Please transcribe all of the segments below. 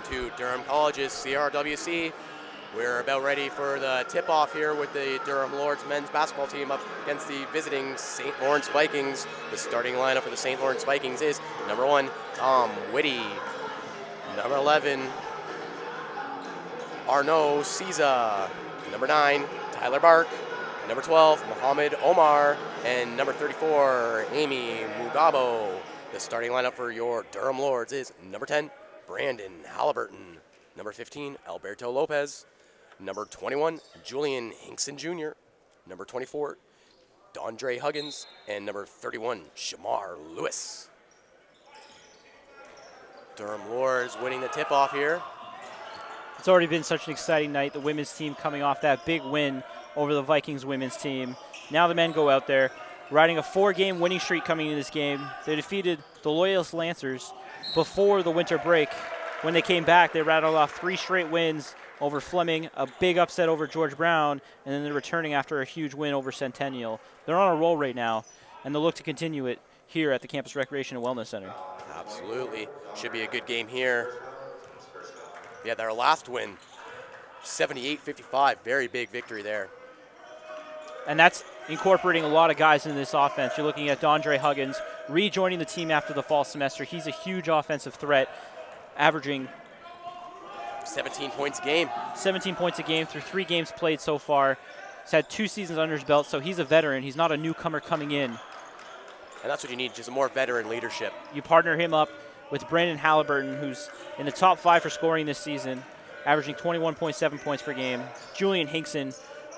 to Durham College's CRWC. We're about ready for the tip-off here with the Durham Lords men's basketball team up against the visiting St. Lawrence Vikings. The starting lineup for the St. Lawrence Vikings is number 1, Tom Whitty. Number 11, Arnaud Siza. Number 9, Tyler Bark. Number 12, Mohammed Omar. And number 34, Amy Mugabo. The starting lineup for your Durham Lords is number 10, Brandon Halliburton. Number 15, Alberto Lopez. Number 21, Julian Hinkson Jr. Number 24, Dondre Huggins. And number 31, Shamar Lewis. Durham Lords winning the tip-off here. It's already been such an exciting night. The women's team coming off that big win over the Vikings women's team. Now the men go out there, riding a 4-game winning streak coming into this game. They defeated the Loyalist Lancers before the winter break. When they came back, they rattled off 3 straight wins over Fleming, a big upset over George Brown, and then they're returning after a huge win over Centennial. They're on a roll right now, and they'll look to continue it here at the Campus Recreation and Wellness Center. Absolutely. Should be a good game here. Yeah, their last win, 78-55. Very big victory there. And that's incorporating a lot of guys into this offense. You're looking at Dondre Huggins rejoining the team after the fall semester. He's a huge offensive threat, averaging 17 points a game. 17 points a game through 3 games played so far. He's had 2 seasons under his belt, so he's a veteran. He's not a newcomer coming in. And that's what you need, just more veteran leadership. You partner him up with Brandon Halliburton, who's in the top 5 for scoring this season, averaging 21.7 points per game. Julian Hinkson,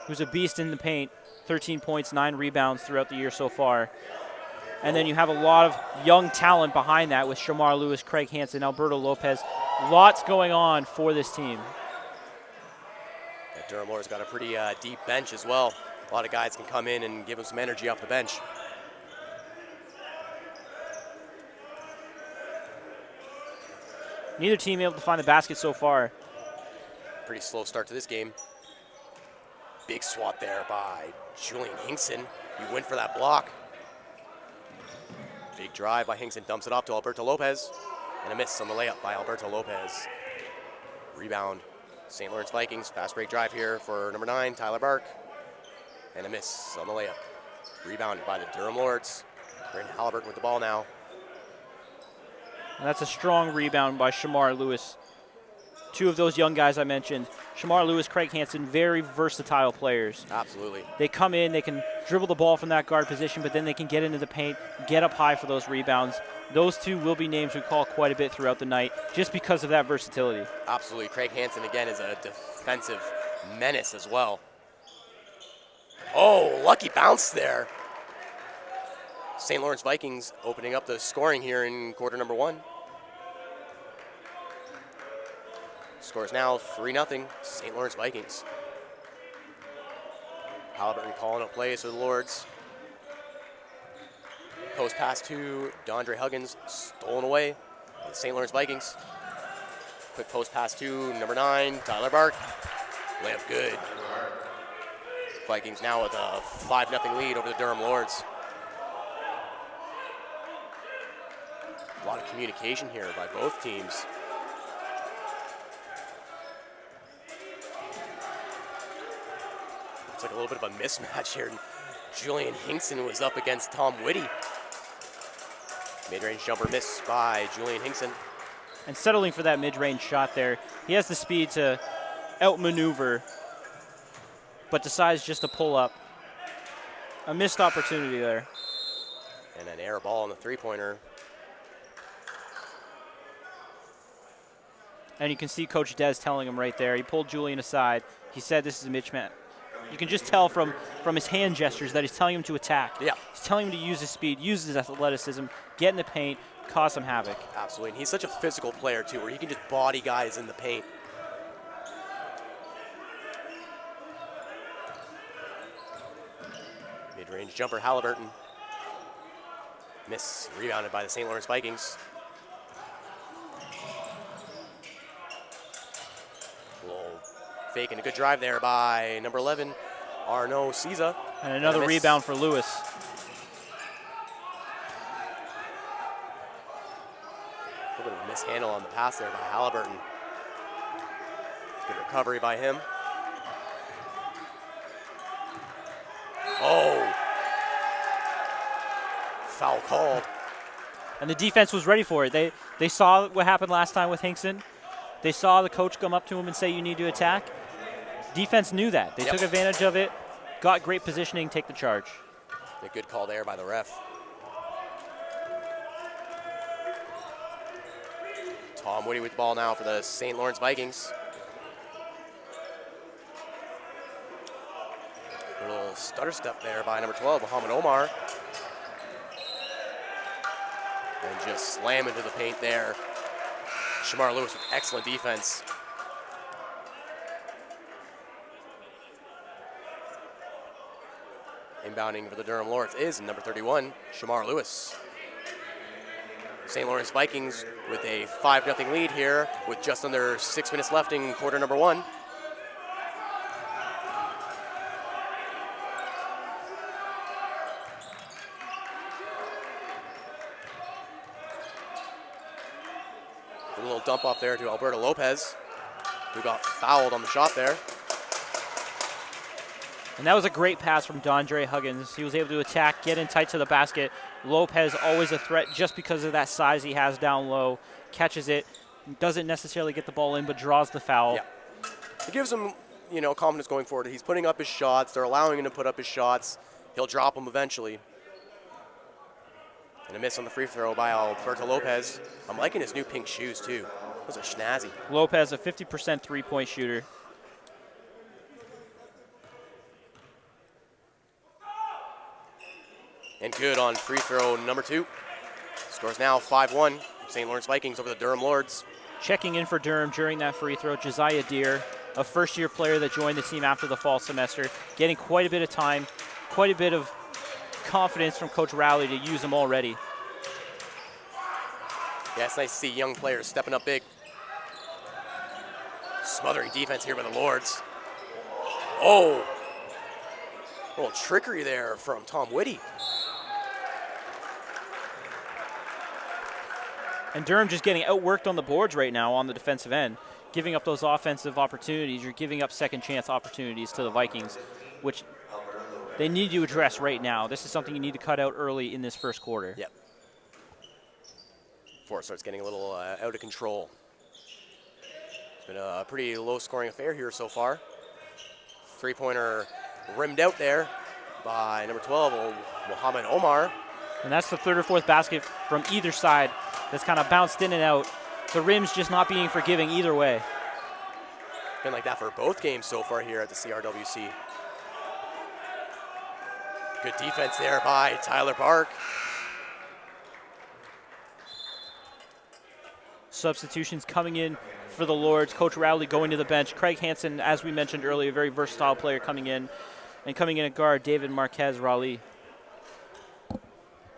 who's a beast in the paint, 13 points, 9 rebounds throughout the year so far. And then you have a lot of young talent behind that with Shamar Lewis, Craig Hansen, Alberto Lopez. Lots going on for this team. Durham Lords got a pretty deep bench as well. A lot of guys can come in and give them some energy off the bench. Neither team able to find the basket so far. Pretty slow start to this game. Big swat there by Julian Hinkson. You went for that block. Big drive by Hinkson, dumps it off to Alberto Lopez. And a miss on the layup by Alberto Lopez. Rebound, St. Lawrence Vikings. Fast break drive here for number 9, Tyler Bark. And a miss on the layup. Rebounded by the Durham Lords. Brandon Halliburton with the ball now. And that's a strong rebound by Shamar Lewis. 2 of those young guys I mentioned, Shamar Lewis, Craig Hansen, very versatile players. Absolutely. They come in, they can dribble the ball from that guard position, but then they can get into the paint, get up high for those rebounds. Those 2 will be names we call quite a bit throughout the night just because of that versatility. Absolutely. Craig Hansen, again, is a defensive menace as well. Oh, lucky bounce there. St. Lawrence Vikings opening up the scoring here in quarter number 1. Score is now 3-0, St. Lawrence Vikings. Halliburton calling up plays for the Lords. Post pass to Dondre Huggins, stolen away by the St. Lawrence Vikings. Quick post pass to number 9, Tyler Bark. Layup good. Vikings now with a 5-0 lead over the Durham Lords. A lot of communication here by both teams. It's like a little bit of a mismatch here. Julian Hinkson was up against Tom Whitty. Mid-range jumper missed by Julian Hinkson. And settling for that mid-range shot there. He has the speed to outmaneuver, but decides just to pull up. A missed opportunity there. And an air ball on the three-pointer. And you can see Coach Des telling him right there. He pulled Julian aside. He said this is a mismatch. You can just tell from his hand gestures that he's telling him to attack. Yeah. He's telling him to use his speed, use his athleticism, get in the paint, cause some havoc. Absolutely. And he's such a physical player, too, where he can just body guys in the paint. Mid-range jumper, Halliburton. Miss, rebounded by the St. Lawrence Vikings. Faking a good drive there by number 11, Arnaud Siza. And another rebound for Lewis. A little bit of a mishandle on the pass there by Halliburton. Good recovery by him. Oh. Foul called. And the defense was ready for it. They saw what happened last time with Hinkson. They saw the coach come up to him and say, you need to attack. Defense knew that. They took advantage of it, got great positioning, take the charge. A good call there by the ref. Tom Whitty with the ball now for the St. Lawrence Vikings. A little stutter step there by number 12, Muhammad Omar. And just slam into the paint there. Shamar Lewis with excellent defense. Inbounding for the Durham Lords is number 31, Shamar Lewis. St. Lawrence Vikings with a 5-0 lead here with just under 6 minutes left in quarter number 1. A little dump off there to Alberto Lopez, who got fouled on the shot there. And that was a great pass from Dondre Huggins. He was able to attack, get in tight to the basket. Lopez always a threat just because of that size he has down low. Catches it, doesn't necessarily get the ball in, but draws the foul. Yeah. It gives him, confidence going forward. He's putting up his shots. They're allowing him to put up his shots. He'll drop them eventually. And a miss on the free throw by Alberto Lopez. I'm liking his new pink shoes, too. Those are snazzy. Lopez, a 50% three-point shooter. And good on free throw number 2. Scores now 5-1. St. Lawrence Vikings over the Durham Lords. Checking in for Durham during that free throw, Josiah Deere, a first-year player that joined the team after the fall semester, getting quite a bit of time, quite a bit of confidence from Coach Rowley to use him already. Yeah, it's nice to see young players stepping up big. Smothering defense here by the Lords. Oh! A little trickery there from Tom Whitty. And Durham just getting outworked on the boards right now on the defensive end, giving up those offensive opportunities. You're giving up second chance opportunities to the Vikings, which they need to address right now. This is something you need to cut out early in this first quarter. Yep. Before it starts getting a little out of control. It's been a pretty low-scoring affair here so far. Three-pointer rimmed out there by number 12, Muhammad Omar. And that's the third or fourth basket from either side that's kind of bounced in and out. The rim's just not being forgiving either way. Been like that for both games so far here at the CRWC. Good defense there by Tyler Bark. Substitutions coming in for the Lords. Coach Rowley going to the bench. Craig Hansen, as we mentioned earlier, a very versatile player coming in. And coming in at guard, David Marquez Raleigh.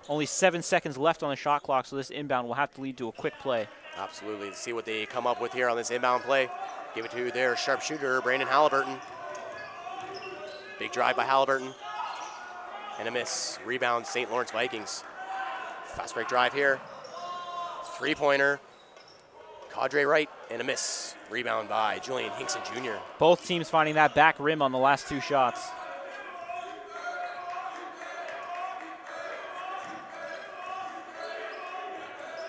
Only 7 seconds left on the shot clock, so this inbound will have to lead to a quick play. Absolutely. Let's see what they come up with here on this inbound play. Give it to their sharpshooter, Brandon Halliburton. Big drive by Halliburton. And a miss. Rebound, St. Lawrence Vikings. Fast break drive here. Three-pointer. Cadre right, and a miss. Rebound by Julian Hinkson Jr. Both teams finding that back rim on the last 2 shots.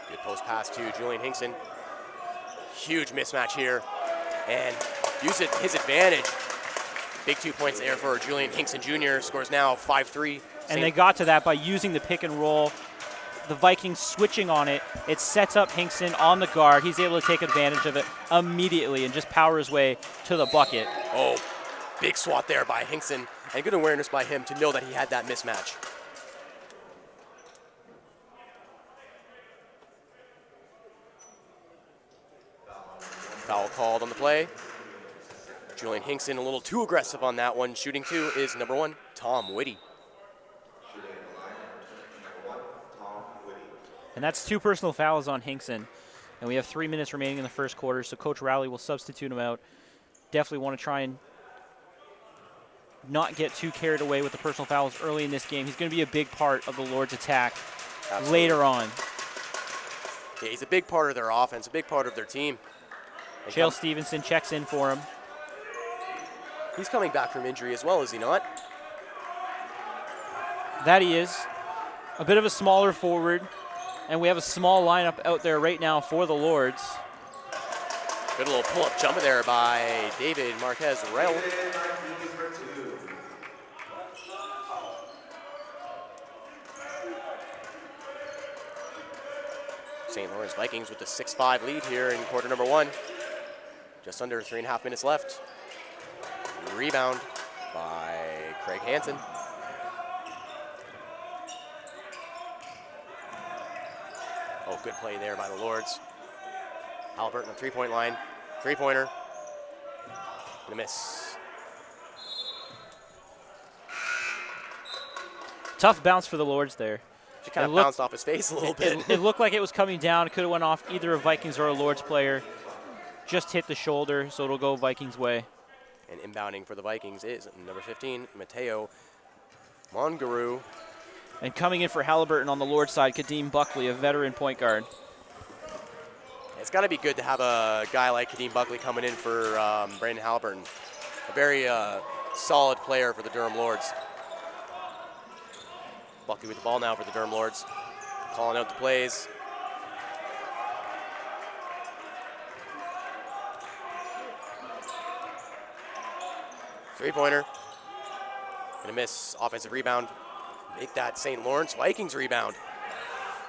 Good post pass to Julian Hinkson. Huge mismatch here, and use it his advantage. Big 2 points there for Julian Hinkson Jr. Scores now 5-3. And they got to that by using the pick and roll. The Vikings switching on it. It sets up Hinkson on the guard. He's able to take advantage of it immediately and just power his way to the bucket. Oh, big swat there by Hinkson, and good awareness by him to know that he had that mismatch. Foul called on the play. Julian Hinkson a little too aggressive on that one. Shooting 2 is number 1, Tom Whitty. And that's 2 personal fouls on Hinkson. And we have 3 minutes remaining in the first quarter, so Coach Rowley will substitute him out. Definitely want to try and not get too carried away with the personal fouls early in this game. He's going to be a big part of the Lords' attack later on. Yeah, he's a big part of their offense, a big part of their team. Chael Stevenson checks in for him. He's coming back from injury as well, is he not? That he is. A bit of a smaller forward, and we have a small lineup out there right now for the Lords. Good little pull-up jumper there by David Marquez Rail. St. Lawrence Vikings with the 6-5 lead here in quarter number 1. Just under 3.5 minutes left. Rebound by Craig Hansen. Oh, good play there by the Lords. Halliburton on three-point line. Three-pointer. Gonna miss. Tough bounce for the Lords there. She kind of bounced off his face a little bit. It looked like it was coming down. Could have went off either a Vikings or a Lords player. Just hit the shoulder, so it'll go Vikings' way. And inbounding for the Vikings is number 15, Mateo Mongaru. And coming in for Halliburton on the Lord's side, Kadeem Buckley, a veteran point guard. It's got to be good to have a guy like Kadeem Buckley coming in for Brandon Halliburton. A very solid player for the Durham Lords. Buckley with the ball now for the Durham Lords. Calling out the plays. Three-pointer. Gonna miss. Offensive rebound. Make that St. Lawrence Vikings rebound.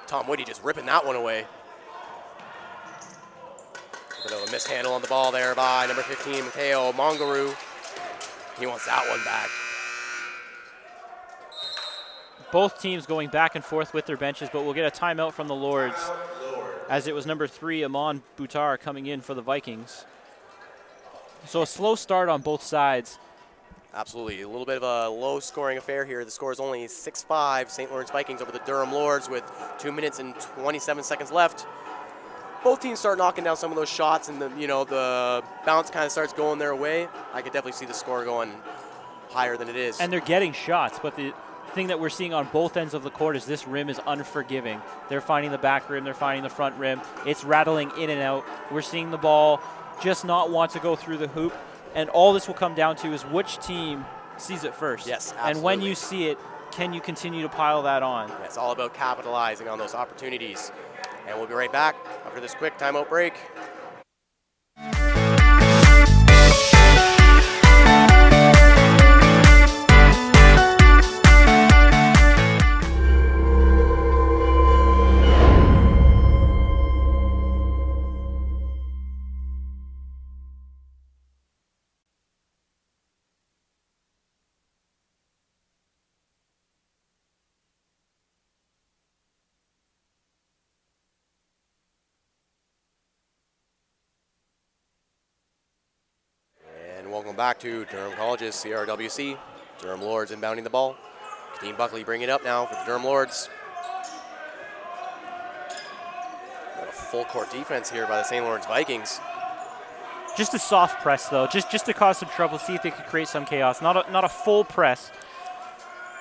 Tom Whitty just ripping that one away. Bit of a mishandle on the ball there by number 15, Mateo Mongaru. He wants that one back. Both teams going back and forth with their benches, but we'll get a timeout from the Lords as it was number 3, Amon Boutar, coming in for the Vikings. So a slow start on both sides. Absolutely. A little bit of a low-scoring affair here. The score is only 6-5. St. Lawrence Vikings over the Durham Lords with 2 minutes and 27 seconds left. Both teams start knocking down some of those shots, and the bounce kind of starts going their way. I could definitely see the score going higher than it is. And they're getting shots, but the thing that we're seeing on both ends of the court is this rim is unforgiving. They're finding the back rim, they're finding the front rim. It's rattling in and out. We're seeing the ball just not want to go through the hoop, and all this will come down to is which team sees it first. Yes, absolutely. And when you see it, can you continue to pile that on? Yeah, it's all about capitalizing on those opportunities. And we'll be right back after this quick timeout break. Welcome back to Durham College's CRWC. Durham Lords inbounding the ball. Kadeem Buckley bringing it up now for the Durham Lords. Got a full court defense here by the St. Lawrence Vikings. Just a soft press, though, just to cause some trouble, see if they could create some chaos. Not a full press.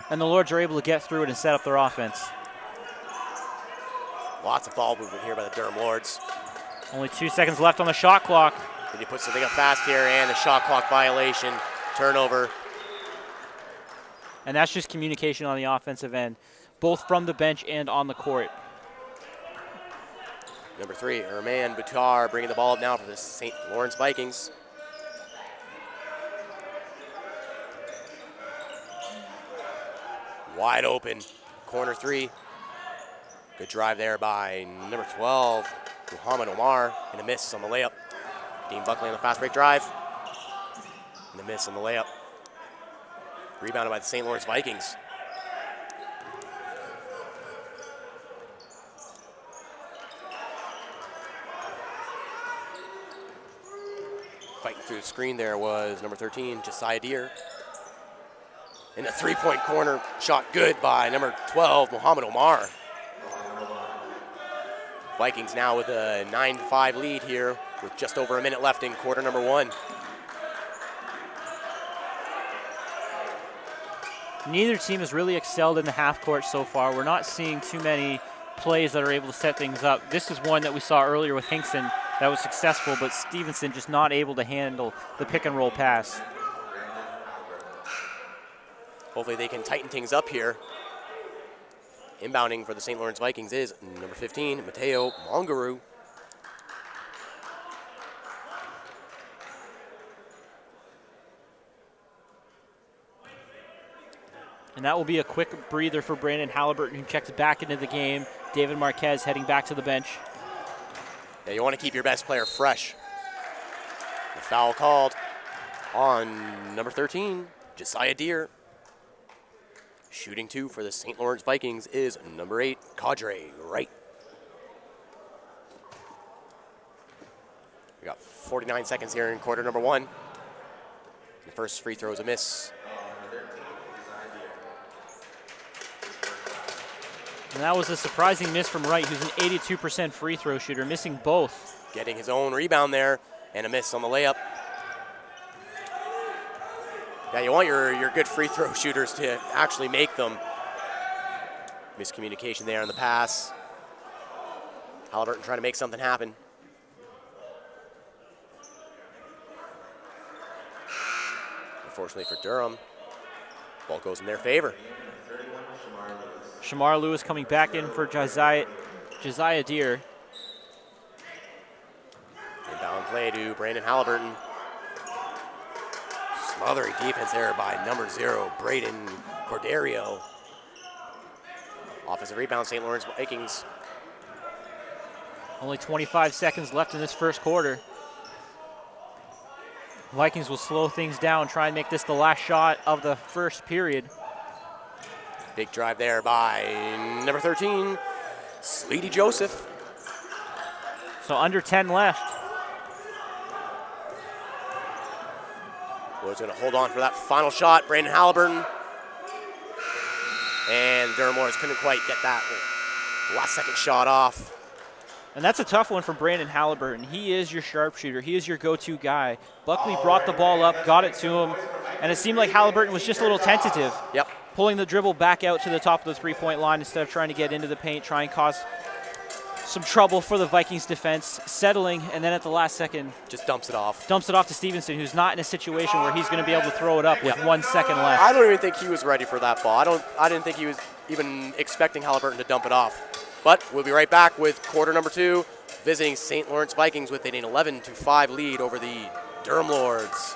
And the Lords are able to get through it and set up their offense. Lots of ball movement here by the Durham Lords. Only 2 seconds left on the shot clock. Did he put something up fast here, and a shot clock violation, turnover. And that's just communication on the offensive end, both from the bench and on the court. Number 3, Herman Boutar bringing the ball up now for the St. Lawrence Vikings. Wide open, corner 3. Good drive there by number 12, Muhammad Omar, and a miss on the layup. Dean Buckley on the fast break drive. And a miss on the layup. Rebounded by the St. Lawrence Vikings. Fighting through the screen there was number 13, Josiah Deere. In the three-point corner, shot good by number 12, Muhammad Omar. Vikings now with a 9-5 lead here with just over a minute left in quarter number 1. Neither team has really excelled in the half court so far. We're not seeing too many plays that are able to set things up. This is one that we saw earlier with Hinkson that was successful, but Stevenson just not able to handle the pick and roll pass. Hopefully they can tighten things up here. Inbounding for the St. Lawrence Vikings is number 15, Mateo Mongaru. And that will be a quick breather for Brandon Halliburton, who checks back into the game. David Marquez heading back to the bench. Yeah, you want to keep your best player fresh. The foul called on number 13, Josiah Deere. Shooting 2 for the St. Lawrence Vikings is number 8, Cadre Wright. We got 49 seconds here in quarter number 1. The first free throw is a miss. And that was a surprising miss from Wright, who's an 82% free throw shooter, missing both. Getting his own rebound there, and a miss on the layup. Yeah, you want your good free throw shooters to actually make them. Miscommunication there on the pass. Halliburton trying to make something happen. Unfortunately for Durham, ball goes in their favor. Shamar Lewis coming back in for Josiah Deere. Inbound play to Brandon Halliburton. Smothering defense there by number 0, Braden Corderio. Offensive rebound, St. Lawrence Vikings. Only 25 seconds left in this first quarter. Vikings will slow things down, try and make this the last shot of the first period. Big drive there by number 13, Sleety Joseph. So under 10 left. Was going to hold on for that final shot, Brandon Halliburton. And Durham Lawrence couldn't quite get that last second shot off. And that's a tough one for Brandon Halliburton. He is your sharpshooter. He is your go-to guy. Buckley brought the ball up, got it to him, and it seemed like Halliburton was just a little tentative. Yep. Pulling the dribble back out to the top of the three-point line instead of trying to get into the paint, try and cause some trouble for the Vikings defense, settling, and then at the last second just dumps it off to Stevenson, who's not in a situation where he's going to be able to throw it up with 1 second left. I don't even think he was ready for that ball. I didn't think he was even expecting Halliburton to dump it off. But we'll be right back with quarter number 2, visiting St. Lawrence Vikings with an 11-5 lead over the Durham Lords.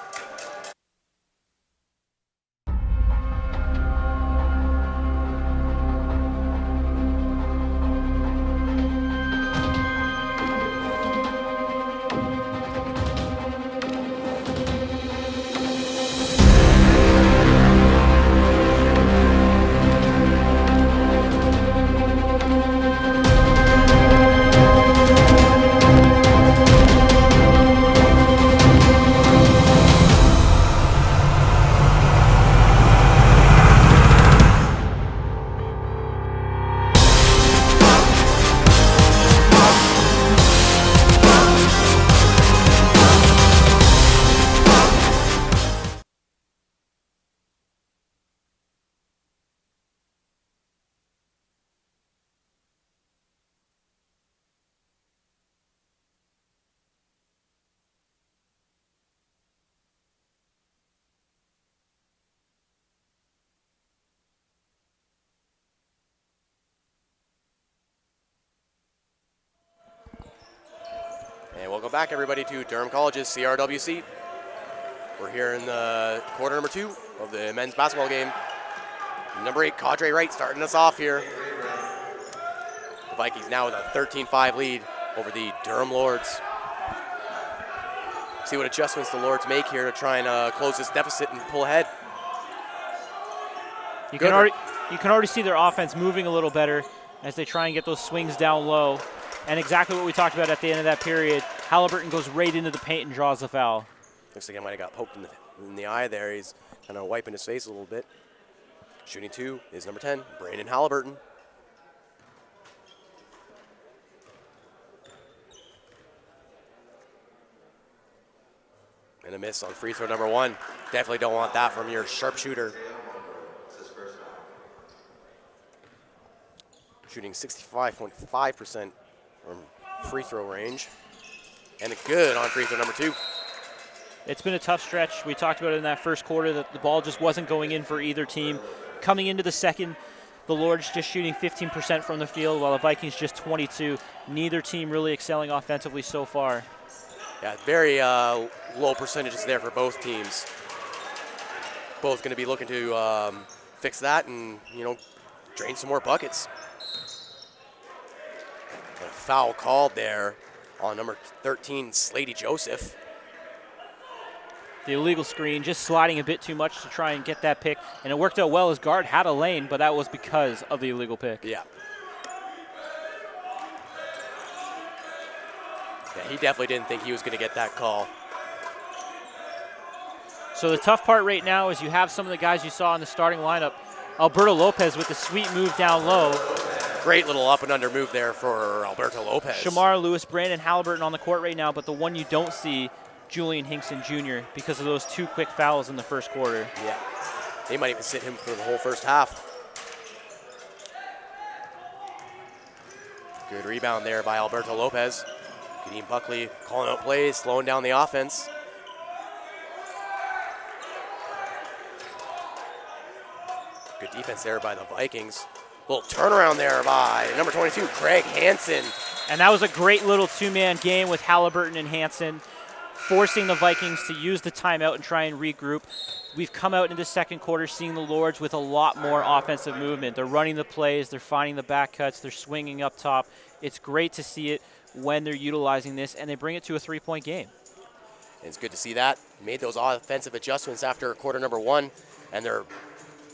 And welcome back, everybody, to Durham College's CRWC. We're here in the quarter number 2 of the men's basketball game. Number 8, Cadre Wright, starting us off here. The Vikings now with a 13-5 lead over the Durham Lords. See what adjustments the Lords make here to try and close this deficit and pull ahead. You can already see their offense moving a little better as they try and get those swings down low. And exactly what we talked about at the end of that period, Halliburton goes right into the paint and draws the foul. Looks like he might have got poked in the eye there. He's kind of wiping his face a little bit. Shooting 2 is number 10, Brandon Halliburton. And a miss on free throw number 1. Definitely don't want that from your sharpshooter. Shooting 65.5% from free throw range. And a good on free throw number 2. It's been a tough stretch. We talked about it in that first quarter that the ball just wasn't going in for either team. Coming into the second, the Lords just shooting 15% from the field, while the Vikings just 22. Neither team really excelling offensively so far. Yeah, very low percentages there for both teams. Both going to be looking to fix that and, drain some more buckets. And a foul called there on number 13, Slady Joseph. The illegal screen, just sliding a bit too much to try and get that pick. And it worked out well. His guard had a lane, but that was because of the illegal pick. Yeah. Yeah, he definitely didn't think he was going to get that call. So the tough part right now is you have some of the guys you saw in the starting lineup. Alberto Lopez with the sweet move down low. Great little up and under move there for Alberto Lopez. Shamar Lewis, Brandon Halliburton on the court right now, but the one you don't see, Julian Hinkson Jr., because of those 2 quick fouls in the first quarter. Yeah. They might even sit him for the whole first half. Good rebound there by Alberto Lopez. Kadeem Buckley calling out plays, slowing down the offense. Good defense there by the Vikings. Little turnaround there by number 22, Craig Hansen. And that was a great little 2-man game with Halliburton and Hansen, forcing the Vikings to use the timeout and try and regroup. We've come out in the second quarter seeing the Lords with a lot more offensive movement. They're running the plays, they're finding the back cuts, they're swinging up top. It's great to see it when they're utilizing this, and they bring it to a 3-point game. And it's good to see that. Made those offensive adjustments after quarter number 1, and they're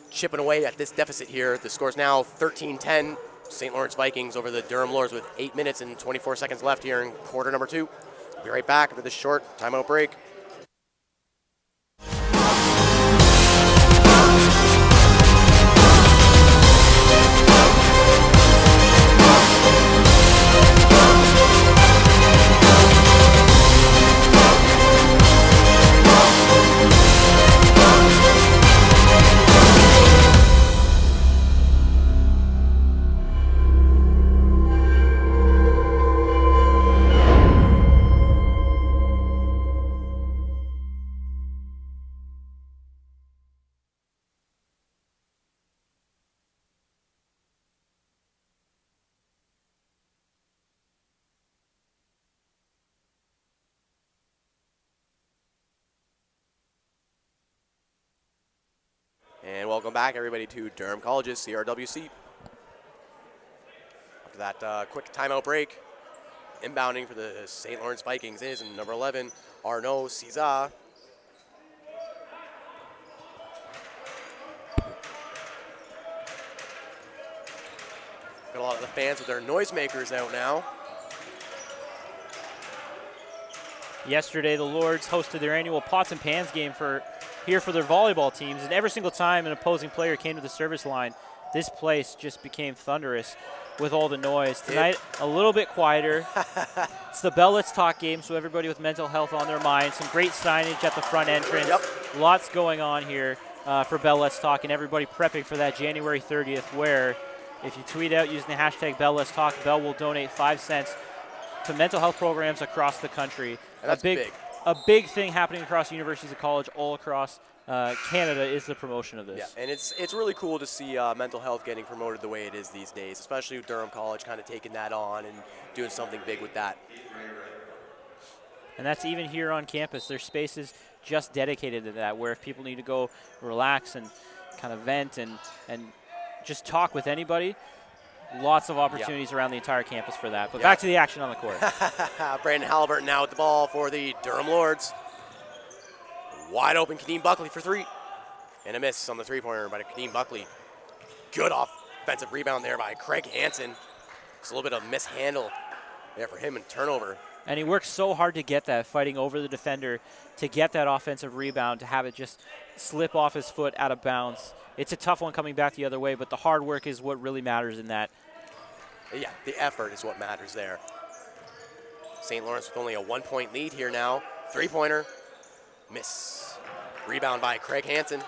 chipping away at this deficit here. The score's now 13-10. St. Lawrence Vikings over the Durham Lords with 8 minutes and 24 seconds left here in quarter number 2. We'll be right back after this short timeout break. And welcome back, everybody, to Durham College's CRWC. After that quick timeout break, inbounding for the St. Lawrence Vikings is number 11, Arnaud Ciza. Got a lot of the fans with their noisemakers out now. Yesterday, the Lords hosted their annual Pots and Pans game here for their volleyball teams, and every single time an opposing player came to the service line, this place just became thunderous with all the noise. Tonight, a little bit quieter. It's the Bell Let's Talk game, so everybody with mental health on their mind. Some great signage at the front entrance. Yep. Lots going on here for Bell Let's Talk, and everybody prepping for that January 30th, where if you tweet out using the hashtag Bell Let's Talk, Bell will donate 5 cents to mental health programs across the country. And that's big. A big thing happening across universities and college all across Canada is the promotion of this. Yeah, and it's really cool to see mental health getting promoted the way it is these days, especially with Durham College kind of taking that on and doing something big with that. And that's even here on campus. There's spaces just dedicated to that, where if people need to go relax and kind of vent and just talk with anybody, lots of opportunities around the entire campus for that. But back to the action on the court. Brandon Halliburton now with the ball for the Durham Lords. Wide open, Kadeem Buckley for 3. And a miss on the three-pointer by Kadeem Buckley. Good offensive rebound there by Craig Hansen. It's a little bit of mishandle there for him and turnover. And he works so hard to get that, fighting over the defender, to get that offensive rebound, to have it just slip off his foot out of bounds. It's a tough one coming back the other way, but the hard work is what really matters in that. Yeah, the effort is what matters there. St. Lawrence with only a 1-point lead here now. Three-pointer, miss. Rebound by Craig Hansen.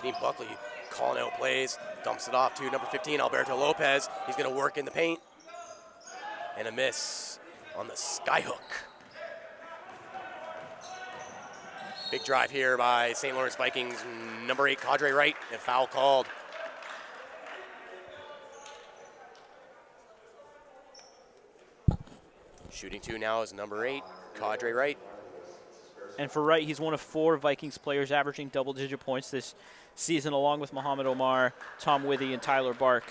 Kadeem Buckley calling out plays, dumps it off to number 15, Alberto Lopez. He's going to work in the paint. And a miss on the skyhook. Big drive here by St. Lawrence Vikings. Number 8, Cadre Wright, and foul called. Shooting 2 now is number 8, Cadre Wright. And for Wright, he's one of 4 Vikings players averaging double-digit points this season, along with Muhammad Omar, Tom Withy, and Tyler Bark.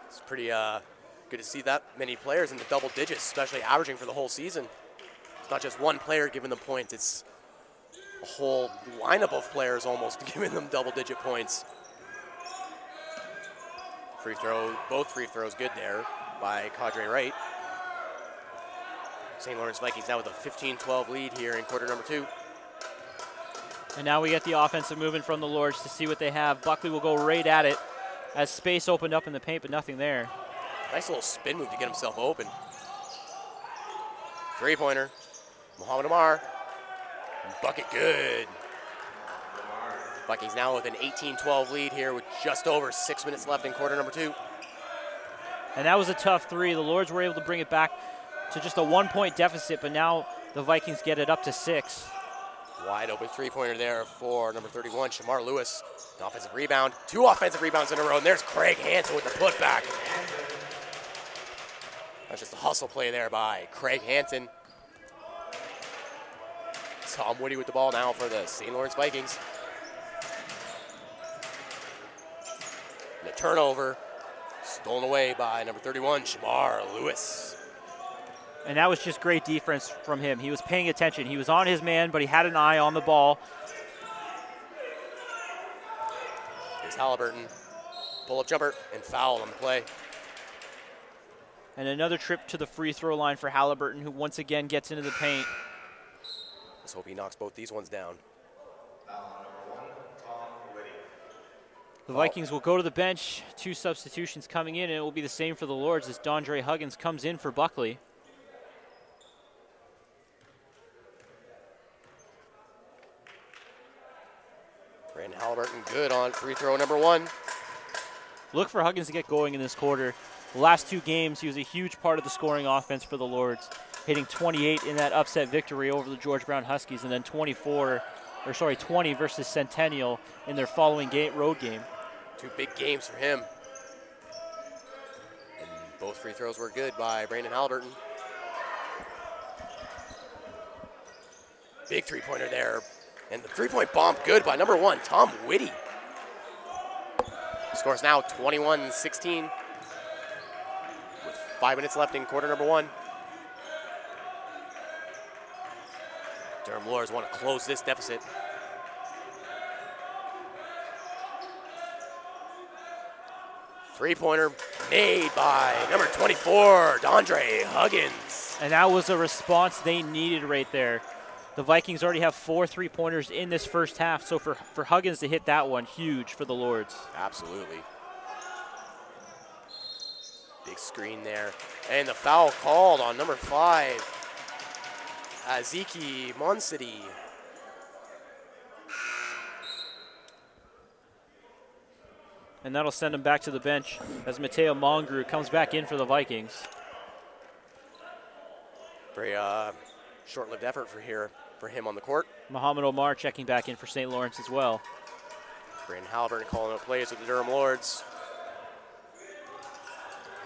It's pretty good to see that many players in the double digits, especially averaging for the whole season. It's not just one player giving them points, it's a whole lineup of players almost giving them double-digit points. Free throw, both free throws good there by Cadre Wright. St. Lawrence Vikings now with a 15-12 lead here in quarter number 2. And now we get the offensive movement from the Lords to see what they have. Buckley will go right at it as space opened up in the paint, but nothing there. Nice little spin move to get himself open. Three-pointer, Muhammad Omar. Bucket good. Vikings now with an 18-12 lead here with just over 6 minutes left in quarter number 2. And that was a tough 3. The Lords were able to bring it back to just a 1-point deficit, but now the Vikings get it up to 6. Wide open three-pointer there for number 31, Shamar Lewis. An offensive rebound. 2 offensive rebounds in a row, and there's Craig Hansen with the putback. That's just a hustle play there by Craig Hansen. Tom Woody with the ball now for the St. Lawrence Vikings. And a turnover stolen away by number 31, Shamar Lewis. And that was just great defense from him. He was paying attention. He was on his man, but he had an eye on the ball. Here's Halliburton. Pull-up jumper and foul on the play. And another trip to the free throw line for Halliburton, who once again gets into the paint. Let's hope he knocks both these ones down. The Vikings will go to the bench. 2 substitutions coming in, and it will be the same for the Lords as Dondre Huggins comes in for Buckley. Brandon Halliburton good on free throw number 1. Look for Huggins to get going in this quarter. The last 2 games, he was a huge part of the scoring offense for the Lords, hitting 28 in that upset victory over the George Brown Huskies, and then 20 versus Centennial in their following road game. 2 big games for him. And both free throws were good by Brandon Halliburton. Big three-pointer there. And the three-point bomb good by number 1, Tom Witty. Scores now 21-16 with 5 minutes left in quarter number 1. Durham Lords want to close this deficit. Three-pointer made by number 24, Dondre Huggins. And that was a response they needed right there. The Vikings already have 4 3-pointers in this first half, so for Huggins to hit that one, huge for the Lords. Absolutely. Big screen there. And the foul called on number 5, Aziki Monsidi. And that'll send him back to the bench as Mateo Mongru comes back in for the Vikings. Very short-lived effort for him on the court. Muhammad Omar checking back in for St. Lawrence as well. Brandon Halliburton calling out plays with the Durham Lords.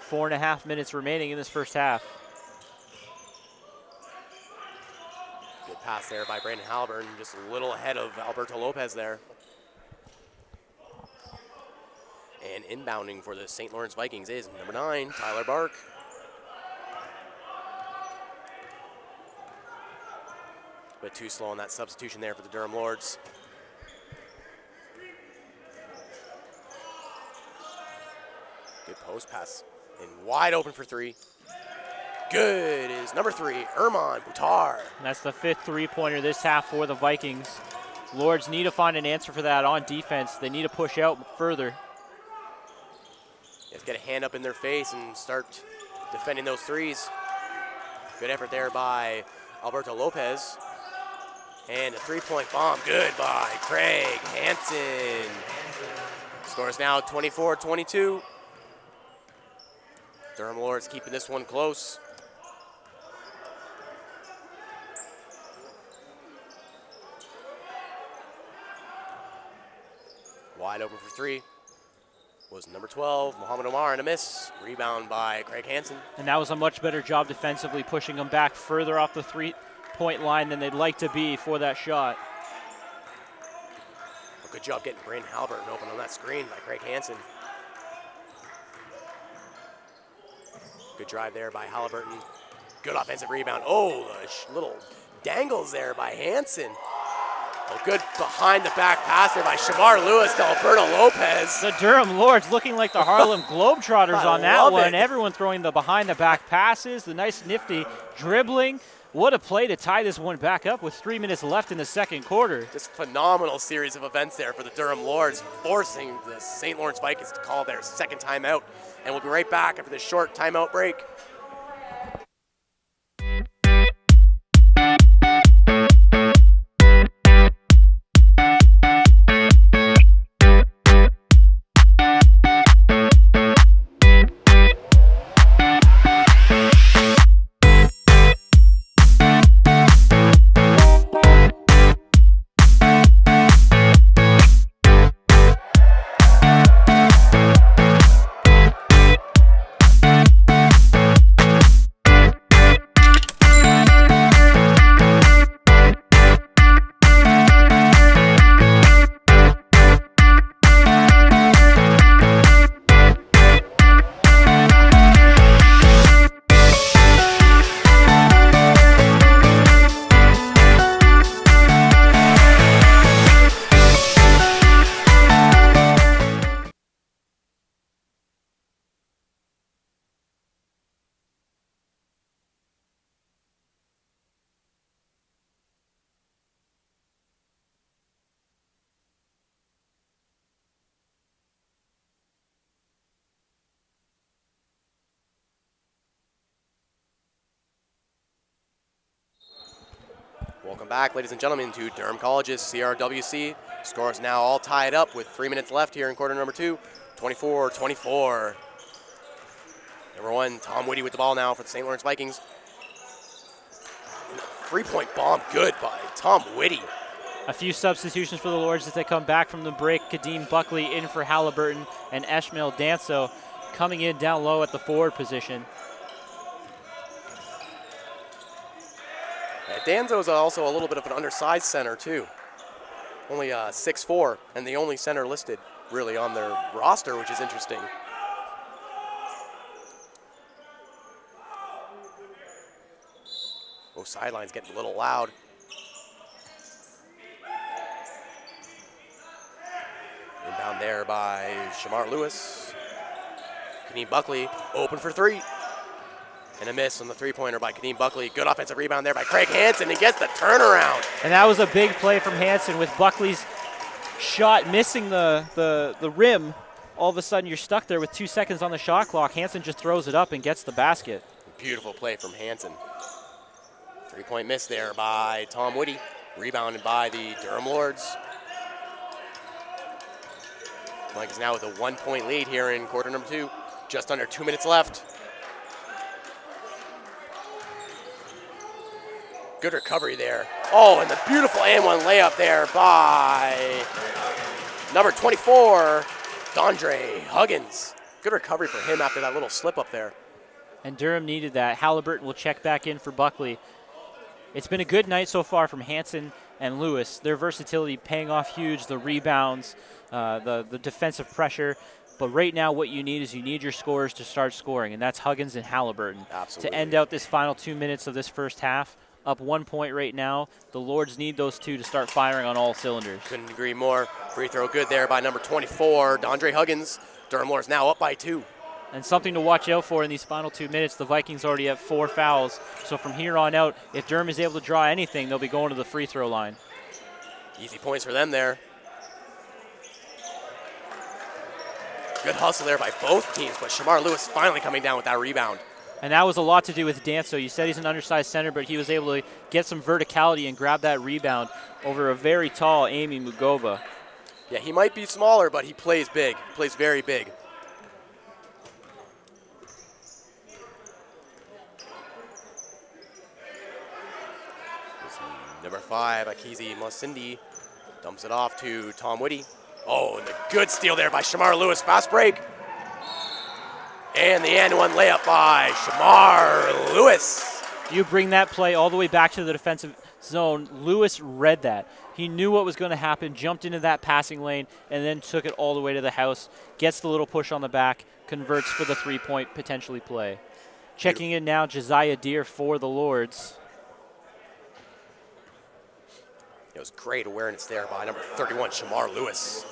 4.5 minutes remaining in this first half. Good pass there by Brandon Halliburton, just a little ahead of Alberto Lopez there. And inbounding for the St. Lawrence Vikings is number 9, Tyler Bark. But too slow on that substitution there for the Durham Lords. Good post pass and wide open for 3. Good is number 3, Erman Boutar. And that's the 5th 3-pointer this half for the Vikings. Lords need to find an answer for that on defense. They need to push out further. Let's get a hand up in their face and start defending those threes. Good effort there by Alberto Lopez. And a 3-point bomb, good by Craig Hansen. Scores now 24-22. Durham Lords keeping this one close. Wide open for three was number 12, Muhammad Omar, and a miss. Rebound by Craig Hansen. And that was a much better job defensively, pushing them back further off the three-point line than they'd like to be for that shot. A good job getting Brandon Halliburton open on that screen by Craig Hansen. Good drive there by Halliburton. Good offensive rebound. Oh, the little dangles there by Hansen. A good behind-the-back pass there by Shamar Lewis to Alberto Lopez. The Durham Lords looking like the Harlem Globetrotters on that one. Everyone throwing the behind-the-back passes, the nice nifty dribbling. What a play to tie this one back up with 3 minutes left in the second quarter. Just phenomenal series of events there for the Durham Lords, forcing the St. Lawrence Vikings to call their second timeout. And we'll be right back after this short timeout break. Welcome back, ladies and gentlemen, to Durham College's CRWC. Score is now all tied up with 3 minutes left here in quarter number 2, 24-24. Number 1, Tom Whitty with the ball now for the St. Lawrence Vikings. And a three-point bomb, good by Tom Whitty. A few substitutions for the Lords as they come back from the break. Kadeem Buckley in for Halliburton, and Ishmael Danso coming in down low at the forward position. Danzo is also a little bit of an undersized center, too. Only 6'4", and the only center listed, really, on their roster, which is interesting. Both sidelines getting a little loud. Inbound there by Shamar Lewis. Kadeem Buckley open for three. And a miss on the three-pointer by Kadeem Buckley. Good offensive rebound there by Craig Hansen. He gets the turnaround. And that was a big play from Hansen with Buckley's shot missing the rim. All of a sudden, you're stuck there with 2 seconds on the shot clock. Hansen just throws it up and gets the basket. Beautiful play from Hansen. Three-point miss there by Tom Whitty. Rebounded by the Durham Lords. Mike is now with a 1-point lead here in quarter number 2. Just under 2 minutes left. Good recovery there. Oh, and the beautiful and-one layup there by number 24, Dondre Huggins. Good recovery for him after that little slip up there. And Durham needed that. Halliburton will check back in for Buckley. It's been a good night so far from Hansen and Lewis. Their versatility paying off huge, the rebounds, the defensive pressure. But right now what you need is you need your scorers to start scoring, and that's Huggins and Halliburton. Absolutely. To end out this final 2 minutes of this first half. Up 1 point right now. The Lords need those two to start firing on all cylinders. Couldn't agree more. Free throw good there by number 24, Dondre Huggins. Durham Lords now up by 2. And something to watch out for in these final 2 minutes. The Vikings already have 4 fouls. So from here on out, if Durham is able to draw anything, they'll be going to the free throw line. Easy points for them there. Good hustle there by both teams, but Shamar Lewis finally coming down with that rebound. And that was a lot to do with Danso. You said he's an undersized center, but he was able to get some verticality and grab that rebound over a very tall Amy Mugoba. Yeah, he might be smaller, but he plays big. He plays very big. Number 5, Akizi Mosindi dumps it off to Tom Whitty. Oh, and the good steal there by Shamar Lewis. Fast break. And the and one layup by Shamar Lewis. You bring that play all the way back to the defensive zone. Lewis read that. He knew what was going to happen, jumped into that passing lane, and then took it all the way to the house. Gets the little push on the back, converts for the three-point potentially play. Checking in now, Josiah Deere for the Lords. It was great awareness there by number 31, Shamar Lewis.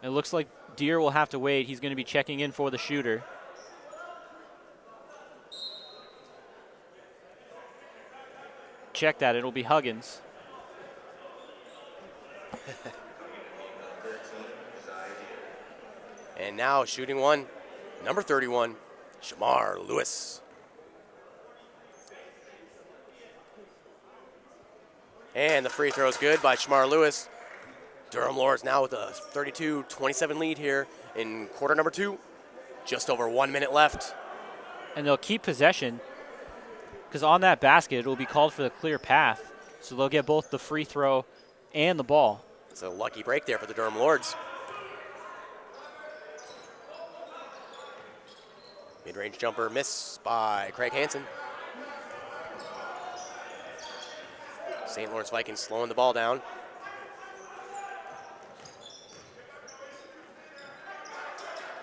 It looks like Deere will have to wait. He's going to be checking in for the shooter. Check that. It'll be Huggins. And now shooting one, number 31, Shamar Lewis. And the free throw is good by Shamar Lewis. Durham Lords now with a 32-27 lead here in quarter number 2. Just over 1 minute left. And they'll keep possession because on that basket, it will be called for the clear path. So they'll get both the free throw and the ball. It's a lucky break there for the Durham Lords. Mid-range jumper miss by Craig Hansen. St. Lawrence Vikings slowing the ball down.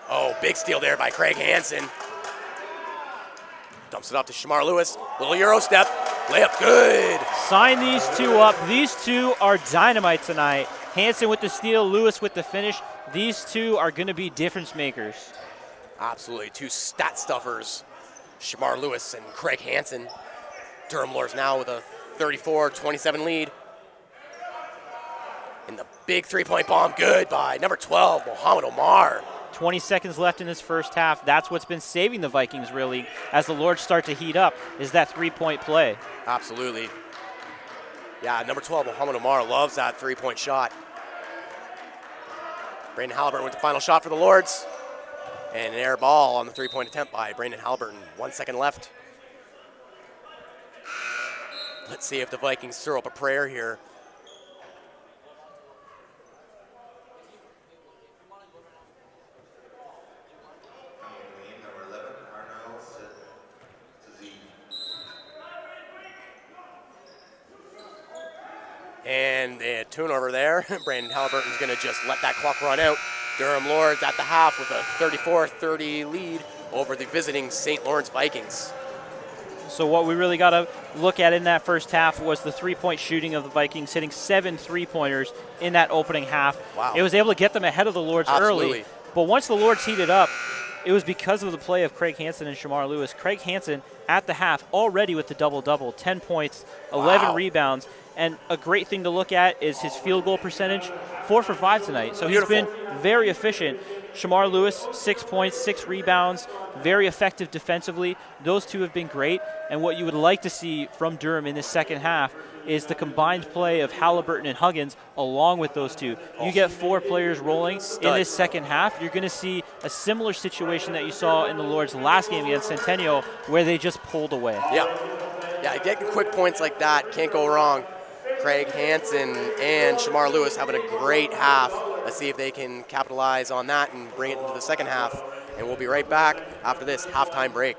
Oh, big steal there by Craig Hansen. Dumps it off to Shamar Lewis. Little Euro step. Layup good. Sign these two up. These two are dynamite tonight. Hansen with the steal, Lewis with the finish. These two are going to be difference makers. Absolutely. Two stat stuffers. Shamar Lewis and Craig Hansen. Durham Lords now with a 34-27 lead. And the big three-point bomb good by number 12, Mohamed Omar. 20 seconds left in this first half. That's what's been saving the Vikings really as the Lords start to heat up is that three-point play. Absolutely. Yeah, number 12, Mohamed Omar loves that three-point shot. Brandon Halliburton with the final shot for the Lords. And an air ball on the three-point attempt by Brandon Halliburton. 1 second left. Let's see if the Vikings throw up a prayer here. And a turnover there. Brandon Halliburton's going to just let that clock run out. Durham Lords at the half with a 34-30 lead over the visiting St. Lawrence Vikings. So what we really got to look at in that first half was the three-point shooting of the Vikings, hitting 7 three-pointers in that opening half. Wow. It was able to get them ahead of the Lords early. But once the Lords heated up, it was because of the play of Craig Hansen and Shamar Lewis. Craig Hansen at the half already with the double-double, 10 points, 11 rebounds. And a great thing to look at is his field goal percentage, 4 for 5 tonight. So Beautiful. He's been very efficient. Shamar Lewis, 6 points, 6 rebounds, very effective defensively. Those two have been great. And what you would like to see from Durham in this second half is the combined play of Halliburton and Huggins along with those two. You get 4 players rolling in this second half, you're going to see a similar situation that you saw in the Lords' last game against Centennial where they just pulled away. Yeah, getting quick points like that, can't go wrong. Craig Hansen and Shamar Lewis having a great half. Let's see if they can capitalize on that and bring it into the second half. And we'll be right back after this halftime break.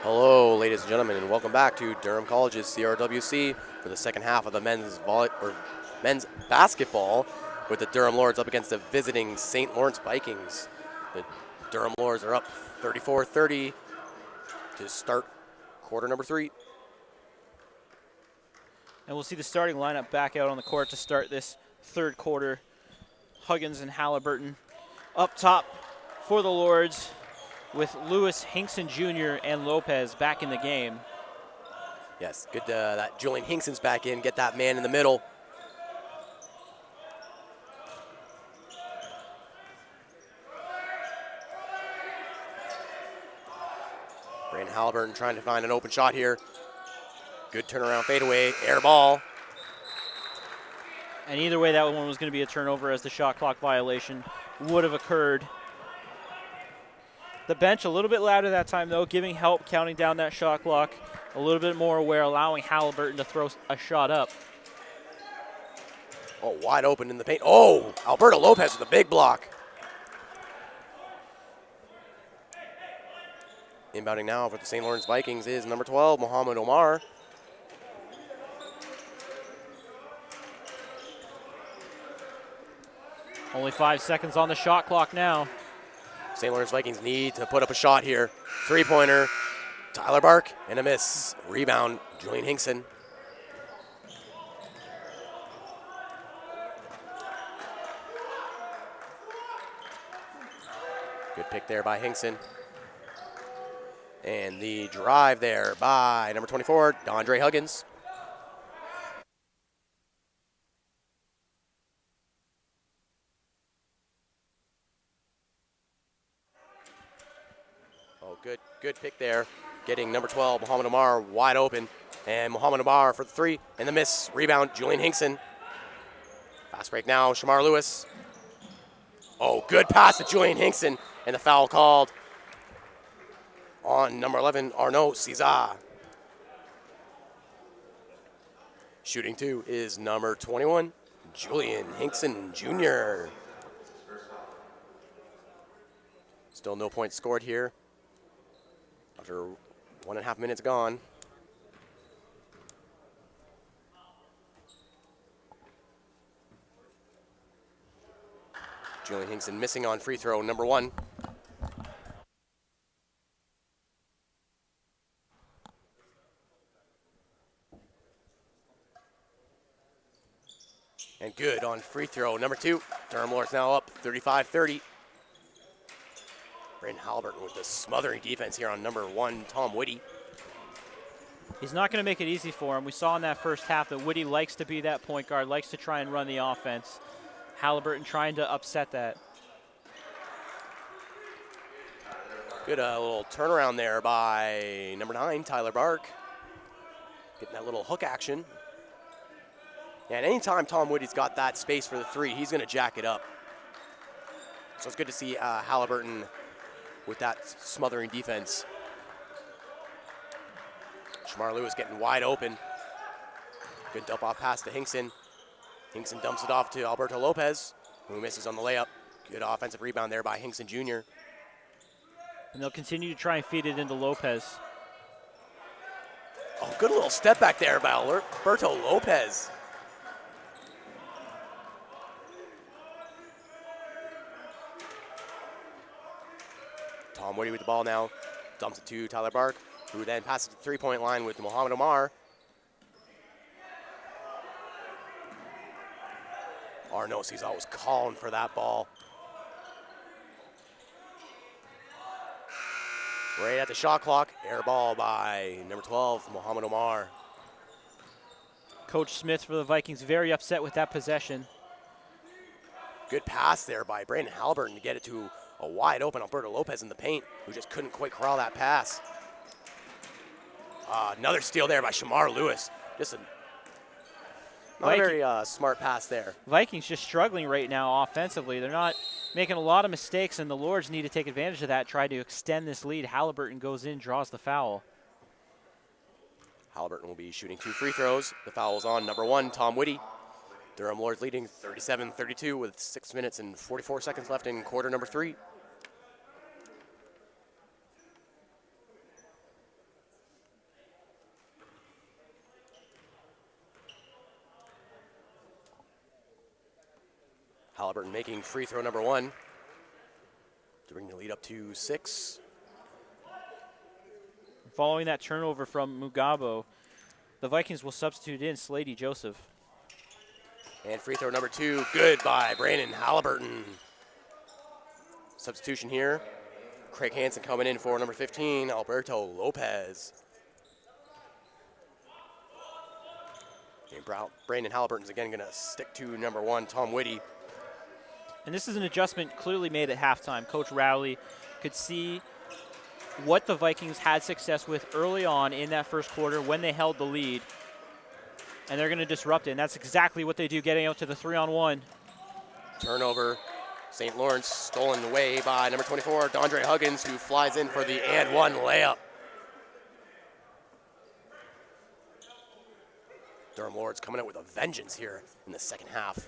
Hello, ladies and gentlemen, and welcome back to Durham College's CRWC for the second half of the men's basketball, with the Durham Lords up against the visiting St. Lawrence Vikings. The Durham Lords are up 34-30 to start quarter number 3. And we'll see the starting lineup back out on the court to start this third quarter. Huggins and Halliburton up top for the Lords, with Lewis, Hinkson Jr., and Lopez back in the game. Yes, good that Julian Hinkson's back in, get that man in the middle. Brandon Halliburton trying to find an open shot here. Good turnaround fadeaway, air ball. And either way, that one was going to be a turnover, as the shot clock violation would have occurred. The bench a little bit louder that time, though, giving help, counting down that shot clock. A little bit more aware, allowing Halliburton to throw a shot up. Oh, wide open in the paint. Oh, Alberto Lopez with a big block. Inbounding now for the St. Lawrence Vikings is number 12, Muhammad Omar. Only 5 seconds on the shot clock now. St. Lawrence Vikings need to put up a shot here. Three-pointer, Tyler Bark, and a miss. Rebound, Julian Hinkson. Good pick there by Hinkson. And the drive there by number 24, Dondre Huggins. Oh, good pick there. Getting number 12, Muhammad Omar, wide open. And Muhammad Omar for the three, and the miss. Rebound, Julian Hinkson. Fast break now, Shamar Lewis. Oh, good pass to Julian Hinkson, and the foul called on number 11, Arnaud Cesar. Shooting two is number 21, Julian Hinkson Jr. Still no points scored here after 1.5 minutes gone. Julian Hinkson missing on free throw number 1. And good on free throw number 2. Durham Lords now up 35-30. Brandon Halliburton with the smothering defense here on number 1, Tom Whitty. He's not going to make it easy for him. We saw in that first half that Whitty likes to be that point guard, likes to try and run the offense. Halliburton trying to upset that. Good little turnaround there by number 9, Tyler Bark. Getting that little hook action. And anytime Tom Whitty's got that space for the three, he's going to jack it up. So it's good to see Halliburton with that smothering defense. Shamar Lewis getting wide open. Good dump off pass to Hinkson. Hinkson dumps it off to Alberto Lopez, who misses on the layup. Good offensive rebound there by Hinkson Jr. And they'll continue to try and feed it into Lopez. Oh, good little step back there by Alberto Lopez. Tom Whitty with the ball now. Dumps it to Tyler Bark, who then passes to the three-point line with Muhammad Omar. Arnaud Cesar was calling for that ball. Right at the shot clock, air ball by number 12, Muhammad Omar. Coach Smith for the Vikings very upset with that possession. Good pass there by Brandon Halliburton to get it to a wide open Alberto Lopez in the paint, who just couldn't quite corral that pass. Another steal there by Shamar Lewis. Just not a very smart pass there. Vikings just struggling right now offensively. They're not making a lot of mistakes, and the Lords need to take advantage of that, try to extend this lead. Halliburton goes in, draws the foul. Halliburton will be shooting 2 free throws. The foul is on number 1, Tom Whitty. Durham Lords leading 37-32 with 6 minutes and 44 seconds left in quarter number 3. Halliburton making free throw number 1 to bring the lead up to 6. Following that turnover from Mugabo, the Vikings will substitute in Slady Joseph. And free throw number 2, good by Brandon Halliburton. Substitution here. Craig Hansen coming in for number 15, Alberto Lopez. And Brandon Halliburton's again going to stick to number 1, Tom Whitty. And this is an adjustment clearly made at halftime. Coach Rowley could see what the Vikings had success with early on in that first quarter when they held the lead. And they're going to disrupt it, and that's exactly what they do, getting out to the 3-on-1. Turnover. St. Lawrence stolen away by number 24, Dondre Huggins, who flies in for the and 1 layup. Durham Lords coming out with a vengeance here in the second half.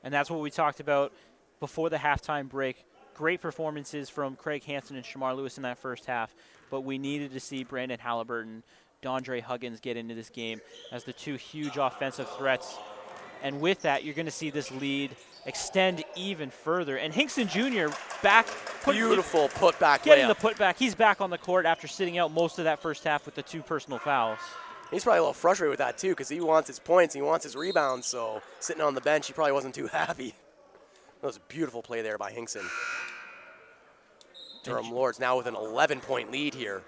And that's what we talked about before the halftime break. Great performances from Craig Hansen and Shamar Lewis in that first half, but we needed to see Brandon Halliburton, Dondre Huggins get into this game as the 2 huge offensive threats. And with that, you're going to see this lead extend even further. And Hinkson Jr. back. Beautiful putback getting layup. the putback. He's back on the court after sitting out most of that first half with the 2 personal fouls. He's probably a little frustrated with that, too, because he wants his points, he wants his rebounds, so sitting on the bench, he probably wasn't too happy. That was a beautiful play there by Hinkson. Durham Lords now with an 11-point lead here.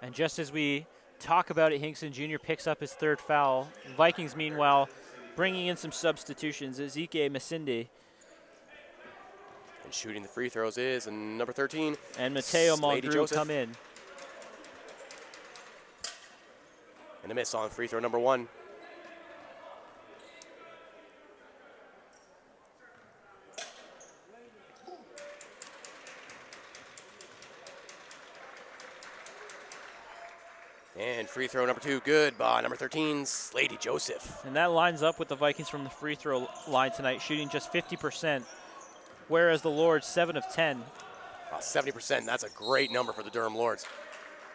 And just as we talk about it, Hinkson Jr. picks up his 3rd foul. Vikings, meanwhile, bringing in some substitutions. Ezekiel Masinde. And shooting the free throws is number 13. And Mateo Mongrue come in. And a miss on free throw number 1. And free throw number 2, good by number 13, Slady Joseph. And that lines up with the Vikings from the free throw line tonight, shooting just 50%, whereas the Lords 7 of 10. 70%, that's a great number for the Durham Lords.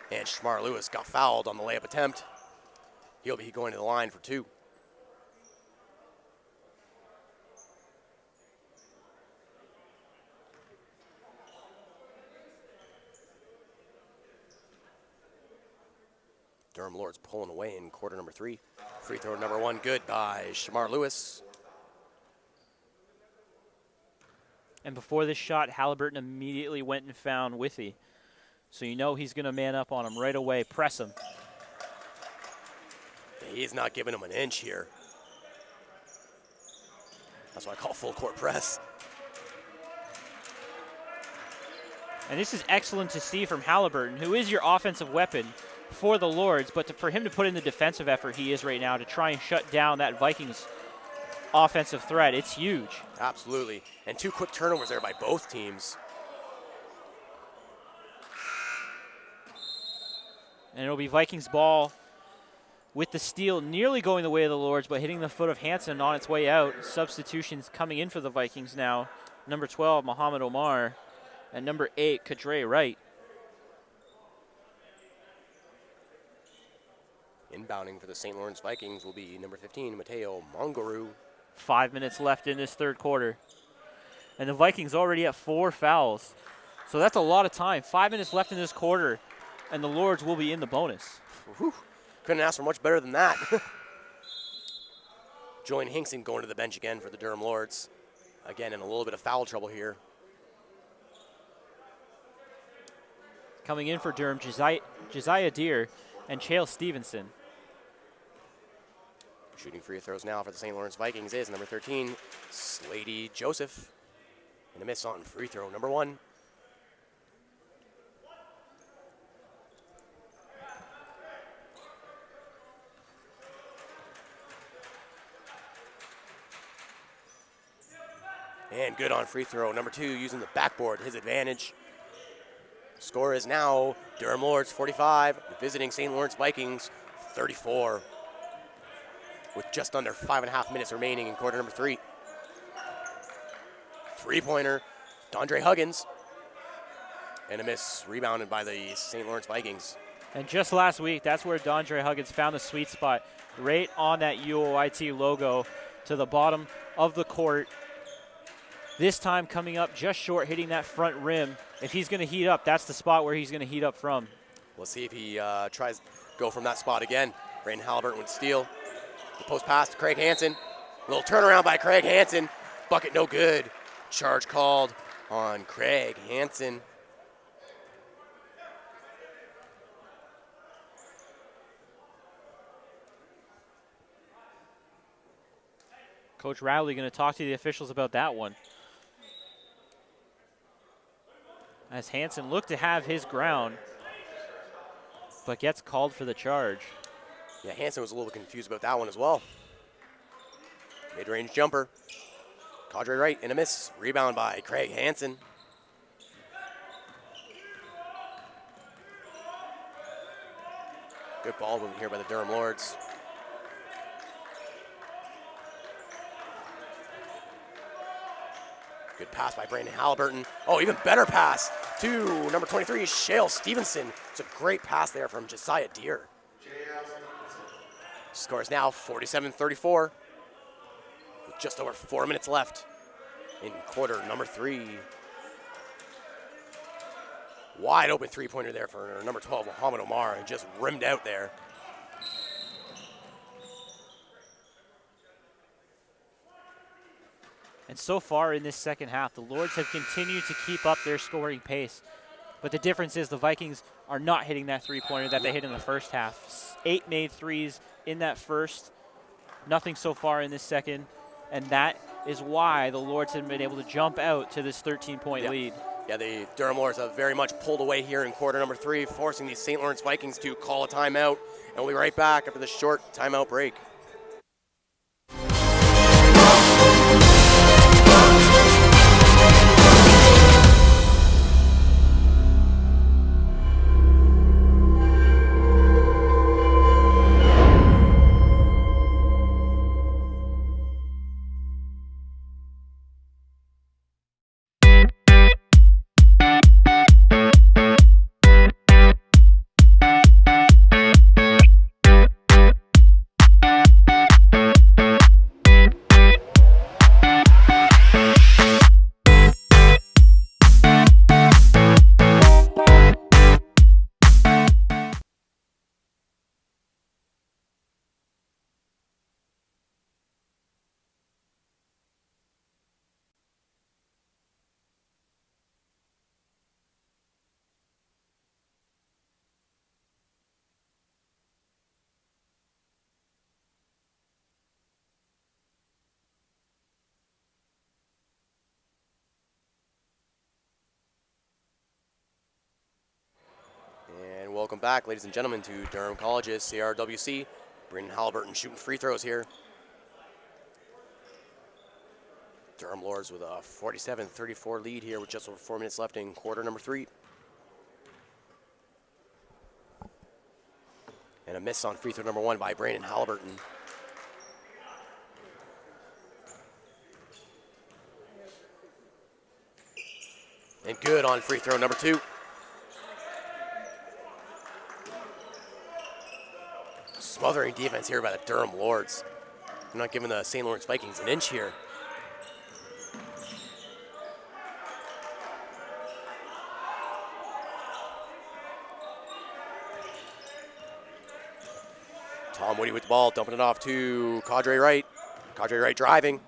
And Shamar Lewis got fouled on the layup attempt. He'll be going to the line for 2. Durham Lords pulling away in quarter number 3. Free throw number 1, good by Shamar Lewis. And before this shot, Halliburton immediately went and found Withy. So you know he's going to man up on him right away, press him. He's not giving him an inch here. That's what I call full court press. And this is excellent to see from Halliburton, who is your offensive weapon for the Lords, but for him to put in the defensive effort he is right now to try and shut down that Vikings offensive threat, it's huge. Absolutely. And 2 quick turnovers there by both teams. And it'll be Vikings ball with the steal nearly going the way of the Lords, but hitting the foot of Hansen on its way out. Substitutions coming in for the Vikings now. Number 12, Muhammad Omar, and number 8, Kadre Wright. Inbounding for the St. Lawrence Vikings will be number 15, Mateo Mongrue. 5 minutes left in this 3rd quarter. And the Vikings already at 4 fouls. So that's a lot of time. 5 minutes left in this quarter, and the Lords will be in the bonus. Whew. Couldn't ask for much better than that. Join Hinkson going to the bench again for the Durham Lords. Again, in a little bit of foul trouble here. Coming in for Durham, Josiah Deere and Chale Stevenson. Shooting free throws now for the St. Lawrence Vikings is number 13, Slady Joseph. And a miss on free throw number 1. And good on free throw number 2, using the backboard, his advantage. Score is now Durham Lords 45, visiting St. Lawrence Vikings 34. With just under 5.5 minutes remaining in quarter number 3. 3-pointer, Dondre Huggins. And a miss, rebounded by the St. Lawrence Vikings. And just last week, that's where Dondre Huggins found the sweet spot, right on that UOIT logo, to the bottom of the court. This time coming up just short, hitting that front rim. If he's going to heat up, that's the spot where he's going to heat up from. We'll see if he tries to go from that spot again. Brandon Halliburton would steal. The post pass to Craig Hansen. Little turnaround by Craig Hansen. Bucket no good. Charge called on Craig Hansen. Coach Rowley going to talk to the officials about that one. As Hansen looked to have his ground, but gets called for the charge. Yeah, Hansen was a little confused about that one as well. Mid-range jumper. Cadre Wright and a miss. Rebound by Craig Hansen. Good ball movement here by the Durham Lords. Good pass by Brandon Halliburton. Oh, even better pass to number 23, Shale Stevenson. It's a great pass there from Josiah Deere. Score is now 47-34 with just over 4 minutes left in quarter number 3. Wide open three-pointer there for number 12, Muhammad Omar, and just rimmed out there. And so far in this second half, the Lords have continued to keep up their scoring pace. But the difference is the Vikings are not hitting that three-pointer that they hit in the first half. 8 made threes in that first, nothing so far in this second. And that is why the Lords have been able to jump out to this 13-point lead. Yeah, the Durham Lords have very much pulled away here in quarter number 3, forcing the St. Lawrence Vikings to call a timeout. And we'll be right back after this short timeout break. Welcome back, ladies and gentlemen, to Durham College's CRWC. Brandon Halliburton shooting free throws here. Durham Lords with a 47-34 lead here with just over 4 minutes left in quarter number 3. And a miss on free throw number 1 by Brandon Halliburton. And good on free throw number 2. Smothering defense here by the Durham Lords. They're not giving the St. Lawrence Vikings an inch here. Tom Woody with the ball, dumping it off to Cadre Wright. Cadre Wright driving.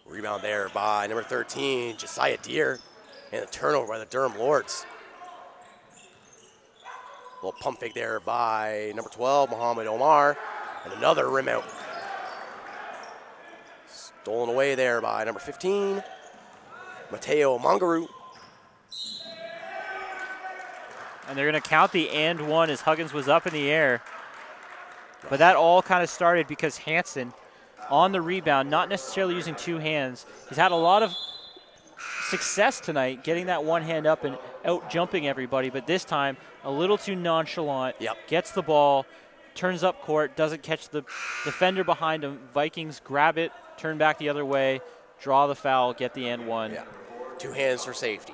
Rebound there by number 13, Josiah Deere. And a turnover by the Durham Lords. Little pump fake there by number 12, Muhammad Omar. And another rim out. Stolen away there by number 15, Mateo Mangaru. And they're going to count the and one as Huggins was up in the air. But that all kind of started because Hansen, on the rebound, not necessarily using two hands, has had a lot of success tonight getting that one hand up and out jumping everybody, but this time a little too nonchalant. Gets the ball, turns up court, doesn't catch the defender behind him. Vikings grab it, turn back the other way, draw the foul, get the and one. Yeah. 2 hands for safety.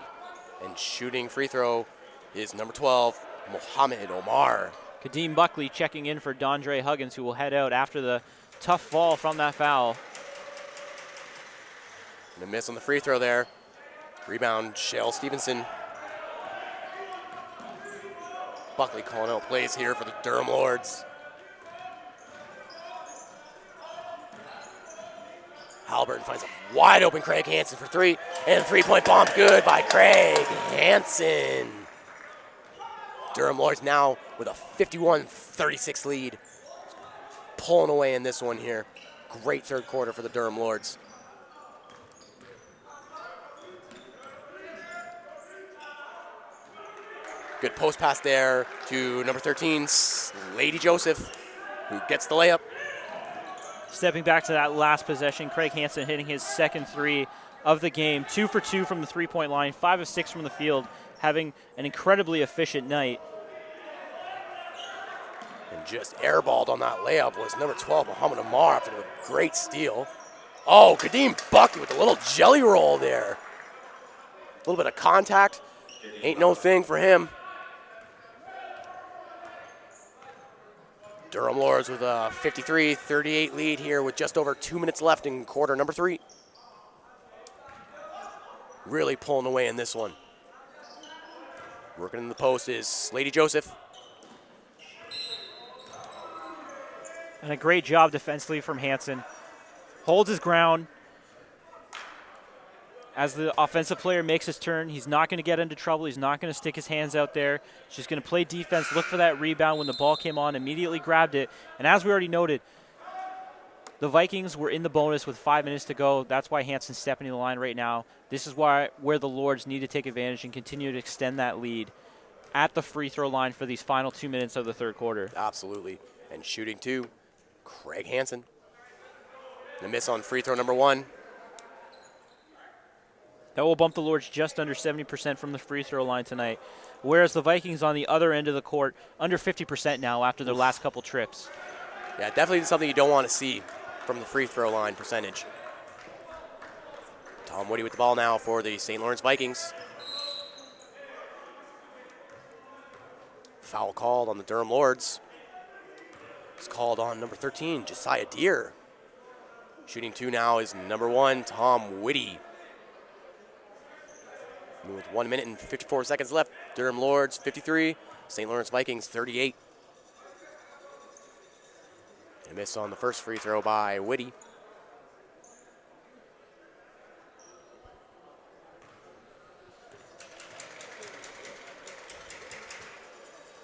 And shooting free throw is number 12, Muhammad Omar. Kadeem Buckley checking in for Dondre Huggins, who will head out after the tough fall from that foul. And a miss on the free throw there. Rebound, Shell Stevenson. Buckley calling out plays here for the Durham Lords. Halliburton finds a wide open Craig Hansen for three, and a three-point bomb good by Craig Hansen. Durham Lords now with a 51-36 lead. Pulling away in this one here. Great third quarter for the Durham Lords. Good post pass there to number 13, Lady Joseph, who gets the layup. Stepping back to that last possession, Craig Hansen hitting his second three of the game. 2 for 2 from the three-point line, 5 of 6 from the field, having an incredibly efficient night. And just airballed on that layup was number 12, Muhammad Amar, after a great steal. Oh, Kadeem Buckley with a little jelly roll there. A little bit of contact. Ain't no thing for him. Durham Lords with a 53-38 lead here with just over 2 minutes left in quarter number 3. Really pulling away in this one. Working in the post is Lady Joseph. And a great job defensively from Hansen. Holds his ground. As the offensive player makes his turn, he's not going to get into trouble. He's not going to stick his hands out there. He's just going to play defense, look for that rebound when the ball came on, immediately grabbed it. And as we already noted, the Vikings were in the bonus with 5 minutes to go. That's why Hansen's stepping in the line right now. This is where the Lords need to take advantage and continue to extend that lead at the free throw line for these final 2 minutes of the third quarter. Absolutely. And shooting two, Craig Hansen. And a miss on free throw number 1. That will bump the Lords just under 70% from the free throw line tonight, whereas the Vikings on the other end of the court, under 50% now after their last couple trips. Yeah, definitely something you don't want to see from the free throw line percentage. Tom Woody with the ball now for the St. Lawrence Vikings. Foul called on the Durham Lords. It's called on number 13, Josiah Deere. Shooting two now is number 1, Tom Whitty. With 1 minute and 54 seconds left, Durham Lords 53, St. Lawrence Vikings 38. A miss on the first free throw by Whitty.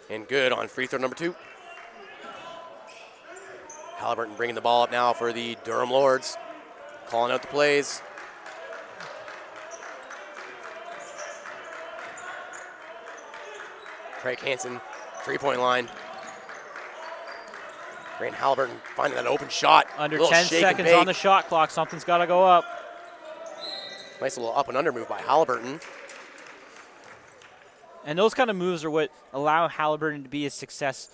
And good on free throw number 2. Halliburton bringing the ball up now for the Durham Lords, calling out the plays. Craig Hansen, three-point line. Grant Halliburton finding that open shot. Under 10 seconds on the shot clock. Something's got to go up. Nice little up and under move by Halliburton. And those kind of moves are what allow Halliburton to be a success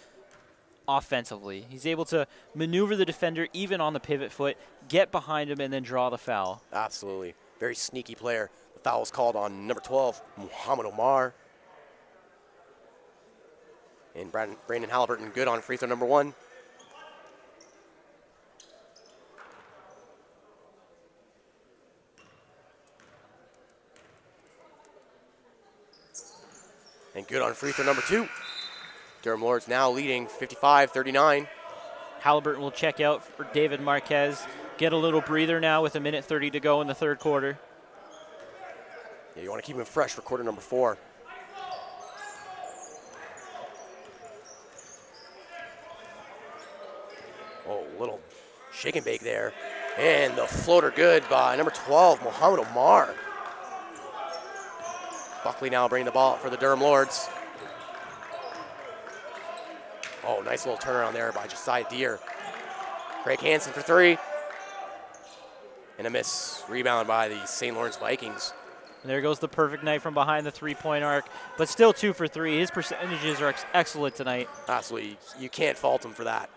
offensively. He's able to maneuver the defender even on the pivot foot, get behind him, and then draw the foul. Absolutely. Very sneaky player. The foul is called on number 12, Muhammad Omar. And Brandon Halliburton good on free throw number 1. And good on free throw number 2. Durham Lords now leading 55-39. Halliburton will check out for David Marquez. Get a little breather now with 1:30 to go in the third quarter. Yeah, you want to keep him fresh for quarter number 4. Oh, little shake and bake there. And the floater good by number 12, Muhammad Omar. Buckley now bringing the ball up for the Durham Lords. Oh, nice little turnaround there by Josiah Deere. Craig Hansen for 3. And a miss. Rebound by the St. Lawrence Vikings. And there goes the perfect night from behind the three-point arc, but still 2 for 3. His percentages are excellent tonight. Absolutely. You can't fault him for that.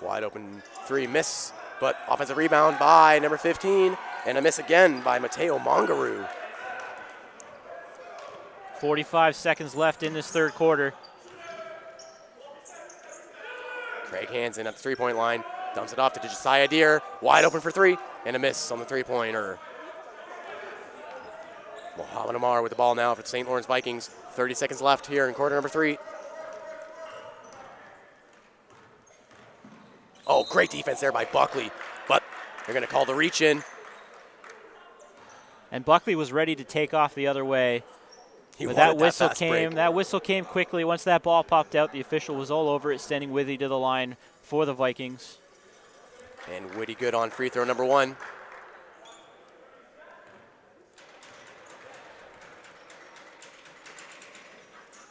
Wide open 3 miss, but offensive rebound by number 15, and a miss again by Mateo Mongaroo. 45 seconds left in this third quarter. Craig Hansen at the three-point line. Dumps it off to Josiah Deere. Wide open for three. And a miss on the three-pointer. Mohamed Omar with the ball now for the St. Lawrence Vikings. 30 seconds left here in quarter number 3. Oh, great defense there by Buckley. But they're going to call the reach in. And Buckley was ready to take off the other way. But that whistle came. That whistle came quickly. Once that ball popped out, the official was all over it, sending Withy to the line for the Vikings. And Witty good on free throw number 1.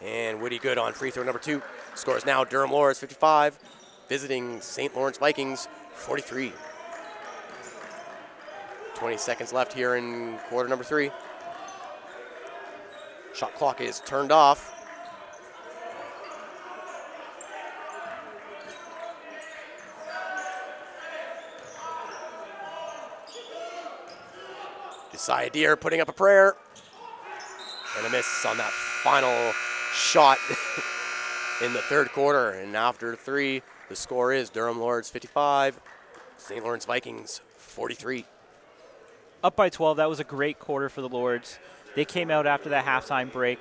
And Witty good on free throw number 2. Scores now Durham Lords 55, visiting St. Lawrence Vikings 43. 20 seconds left here in quarter number 3. Shot clock is turned off. Josiah Deere putting up a prayer. And a miss on that final shot in the third quarter. And after 3, the score is Durham Lords 55, St. Lawrence Vikings 43. Up by 12, that was a great quarter for the Lords. They came out after that halftime break,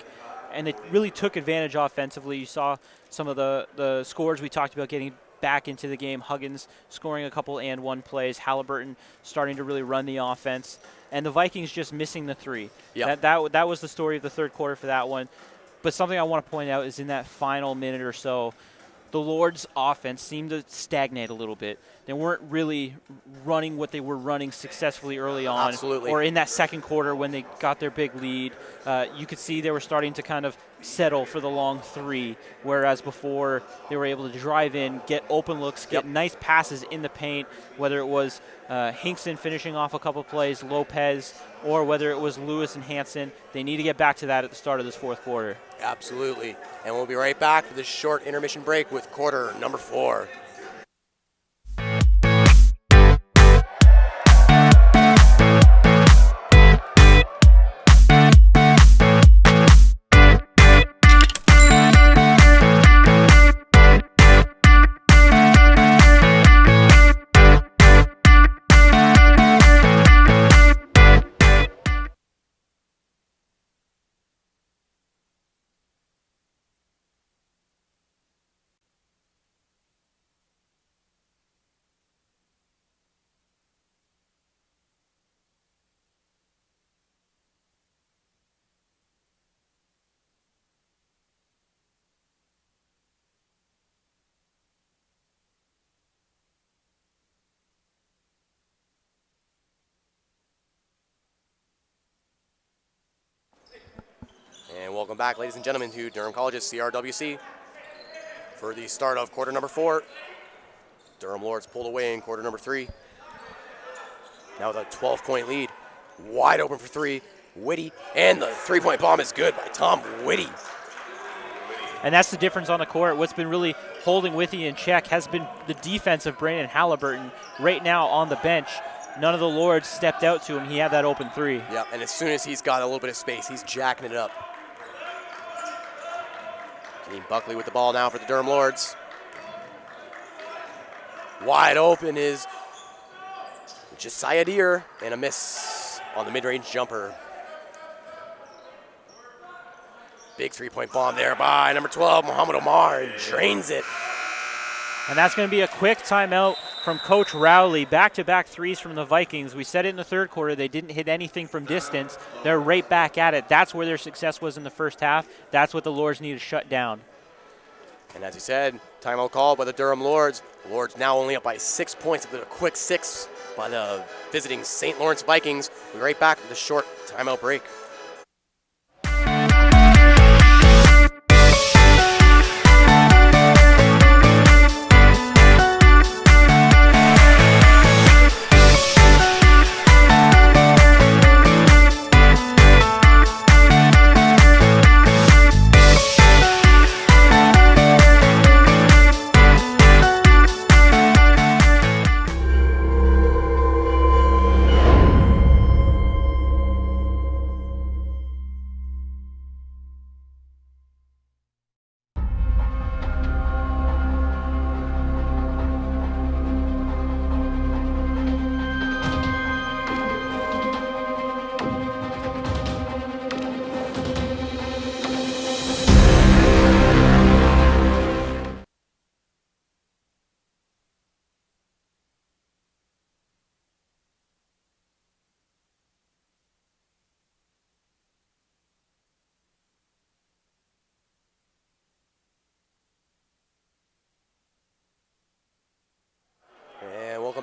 and they really took advantage offensively. You saw some of the scores we talked about getting back into the game. Huggins scoring a couple and one plays. Halliburton starting to really run the offense. And the Vikings just missing the 3. Yep. That was the story of the third quarter for that one. But something I want to point out is in that final minute or so, the Lords' offense seemed to stagnate a little bit. They weren't really running what they were running successfully early on. Absolutely. Or in that second quarter when they got their big lead. You could see they were starting to kind of settle for the long 3, whereas before they were able to drive in, get open looks, get nice passes in the paint, whether it was Hinkson finishing off a couple plays, Lopez, or whether it was Lewis and Hansen. They need to get back to that at the start of this fourth quarter. Absolutely. And we'll be right back for this short intermission break with quarter number 4. And welcome back, ladies and gentlemen, to Durham College's CRWC for the start of quarter number 4. Durham Lords pulled away in quarter number 3. Now with a 12-point lead. Wide open for 3. Witty. And the three-point bomb is good by Tom Witty. And that's the difference on the court. What's been really holding Withy in check has been the defense of Brandon Halliburton right now on the bench. None of the Lords stepped out to him. He had that open 3. Yep, and as soon as he's got a little bit of space, he's jacking it up. Janine Buckley with the ball now for the Durham Lords. Wide open is Josiah Deere, and a miss on the mid-range jumper. Big three-point bomb there by number 12, Mohamed Omar, and drains it. And that's going to be a quick timeout from Coach Rowley. Back-to-back 3s from the Vikings. We said it in the third quarter. They didn't hit anything from distance. They're right back at it. That's where their success was in the first half. That's what the Lords need to shut down. And as you said, timeout called by the Durham Lords. The Lords now only up by 6 points. A quick 6 by the visiting St. Lawrence Vikings. We'll be right back with a short timeout break.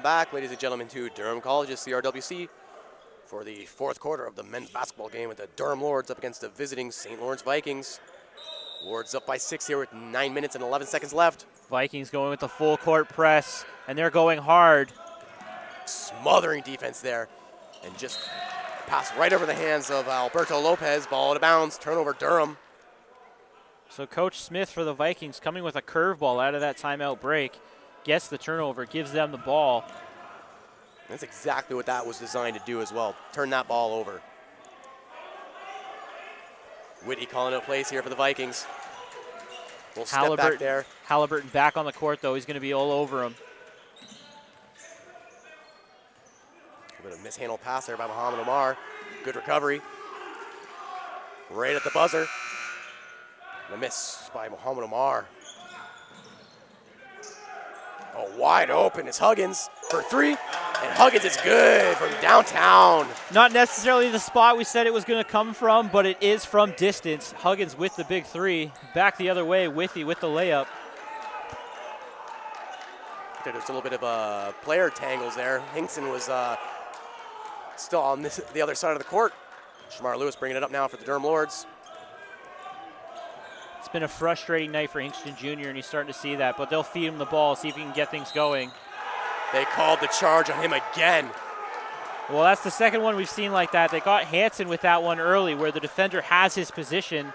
Welcome back, ladies and gentlemen, to Durham College's CRWC for the fourth quarter of the men's basketball game with the Durham Lords up against the visiting St. Lawrence Vikings. Lords up by 6 here with 9 minutes and 11 seconds left. Vikings going with the full court press, and they're going hard. Smothering defense there, and just pass right over the hands of Alberto Lopez. Ball out of bounds, turnover Durham. So Coach Smith for the Vikings coming with a curveball out of that timeout break. Gets the turnover, gives them the ball. That's exactly what that was designed to do as well. Turn that ball over. Whitty calling out plays here for the Vikings. We'll step back there. Halliburton back on the court, though. He's going to be all over him. A bit of mishandled pass there by Muhammad Omar. Good recovery. Right at the buzzer. And a miss by Muhammad Omar. Oh, wide open is Huggins for three. And Huggins is good from downtown. Not necessarily the spot we said it was going to come from, but it is from distance. Huggins with the big three. Back the other way, Withy with the layup. There's a little bit of player tangles there. Hinkson was still on the other side of the court. Shamar Lewis bringing it up now for the Durham Lords. It's been a frustrating night for Hingston Jr., and he's starting to see that, but they'll feed him the ball, see if he can get things going. They called the charge on him again. Well, that's the second one we've seen like that. They got Hansen with that one early where the defender has his position.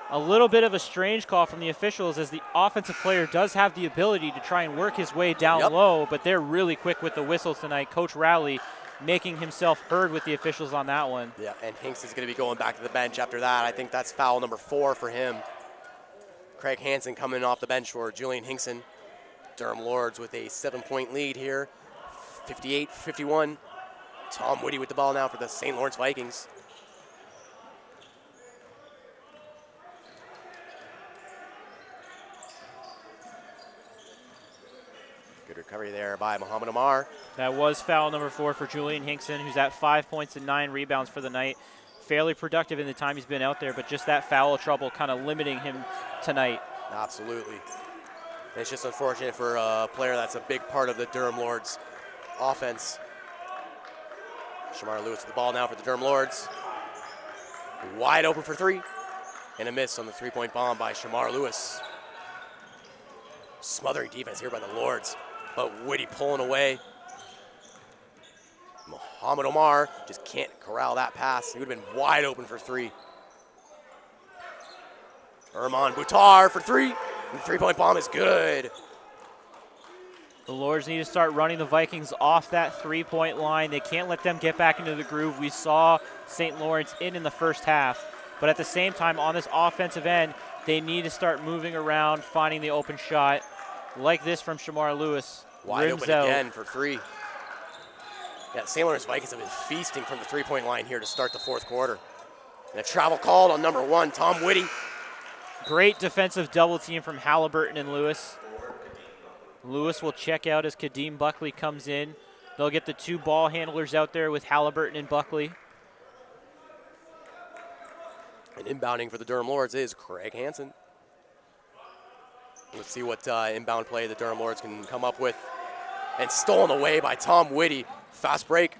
A little bit of a strange call from the officials as the offensive player does have the ability to try and work his way down low, but they're really quick with the whistles tonight. Coach Rowley making himself heard with the officials on that one. Yeah, and Hinks is going to be going back to the bench after that. I think that's foul number 4 for him. Craig Hansen coming off the bench for Julian Hinkson. Durham Lords with a 7-point lead here, 58-51. Tom Whitty with the ball now for the St. Lawrence Vikings. Good recovery there by Muhammad Omar. That was foul number 4 for Julian Hinkson, who's at 5 points and 9 rebounds for the night. Fairly productive in the time he's been out there, but just that foul trouble kind of limiting him tonight. Absolutely. It's just unfortunate for a player that's a big part of the Durham Lords offense. Shamar Lewis with the ball now for the Durham Lords. Wide open for 3. And a miss on the 3-point bomb by Shamar Lewis. Smothering defense here by the Lords, but Whitty pulling away. Muhammad Omar just can't corral that pass. He would have been wide open for 3. Erman Boutar for 3. And the 3-point bomb is good. The Lords need to start running the Vikings off that 3-point line. They can't let them get back into the groove. We saw St. Lawrence in the first half. But at the same time, on this offensive end, they need to start moving around, finding the open shot. Like this from Shamar Lewis. Wide open again for 3. Yeah, the St. Lawrence Vikings have been feasting from the 3-point line here to start the fourth quarter. And a travel called on number 1, Tom Whitty. Great defensive double team from Halliburton and Lewis. Lewis will check out as Kadeem Buckley comes in. They'll get the 2 ball handlers out there with Halliburton and Buckley. And inbounding for the Durham Lords is Craig Hansen. Let's see what inbound play the Durham Lords can come up with. And stolen away by Tom Whitty. Fast break.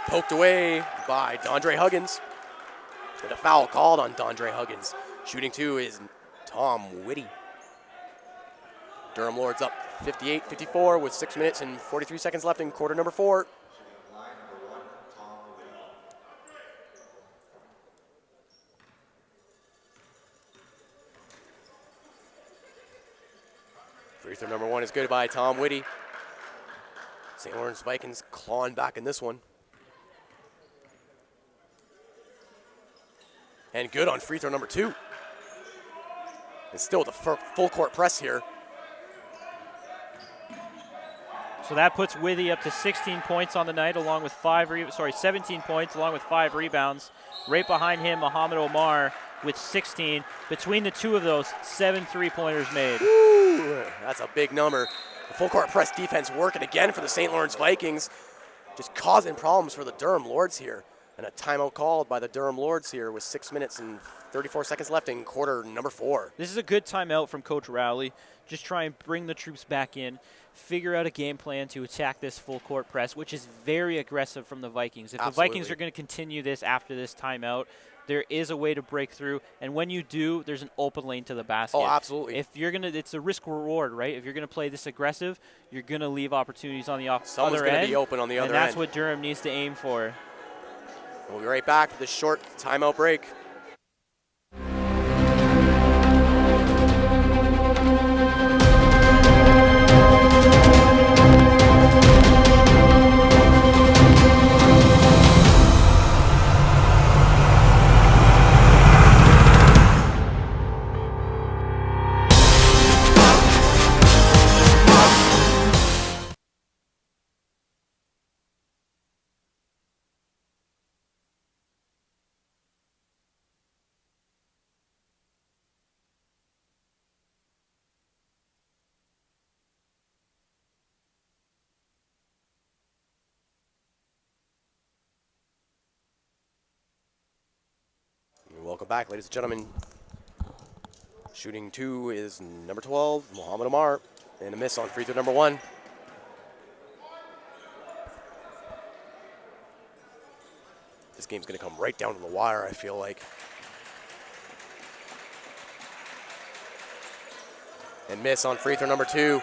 Poked away by Dondre Huggins. With a foul called on Dondre Huggins. Shooting 2 is Tom Whitty. Durham Lords up 58-54 with 6 minutes and 43 seconds left in quarter number 4. Free throw number 1 is good by Tom Whitty. St. Lawrence Vikings clawing back in this one. And good on free throw number 2. And still with a full court press here. So that puts Withy up to 16 points on the night, along with 17 points, along with 5 rebounds. Right behind him, Muhammad Omar with 16. Between the 2 of those, 7 3-pointers made. Woo, that's a big number. The full court press defense working again for the St. Lawrence Vikings, just causing problems for the Durham Lords here. And a timeout called by the Durham Lords here with 6 minutes and 34 seconds left in quarter number 4. This is a good timeout from Coach Rowley. Just try and bring the troops back in, figure out a game plan to attack this full court press, which is very aggressive from the Vikings. If the Vikings are going to continue this after this timeout, there is a way to break through, and when you do, there's an open lane to the basket. Oh, absolutely. If you're gonna, it's a risk reward, right? If you're gonna play this aggressive, you're gonna leave opportunities on the other end. Someone's going to be open on the other end. And that's what Durham needs to aim for. We'll be right back for this short timeout break. Welcome back, ladies and gentlemen. Shooting 2 is number 12, Muhammad Omar, and a miss on free throw number 1. This game's going to come right down to the wire, I feel like. And miss on free throw number 2.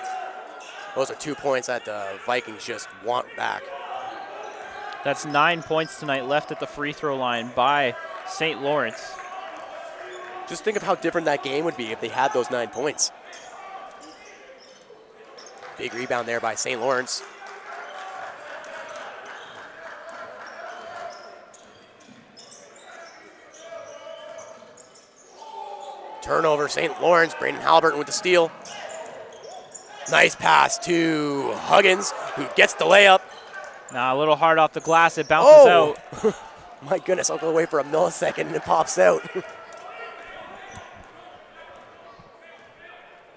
Those are 2 points that the Vikings just want back. That's 9 points tonight left at the free throw line by St. Lawrence. Just think of how different that game would be if they had those 9 points. Big rebound there by St. Lawrence. Turnover, St. Lawrence. Brandon Halliburton with the steal. Nice pass to Huggins, who gets the layup. Nah, a little hard off the glass. It bounces out. My goodness, I'll go away for a millisecond and it pops out.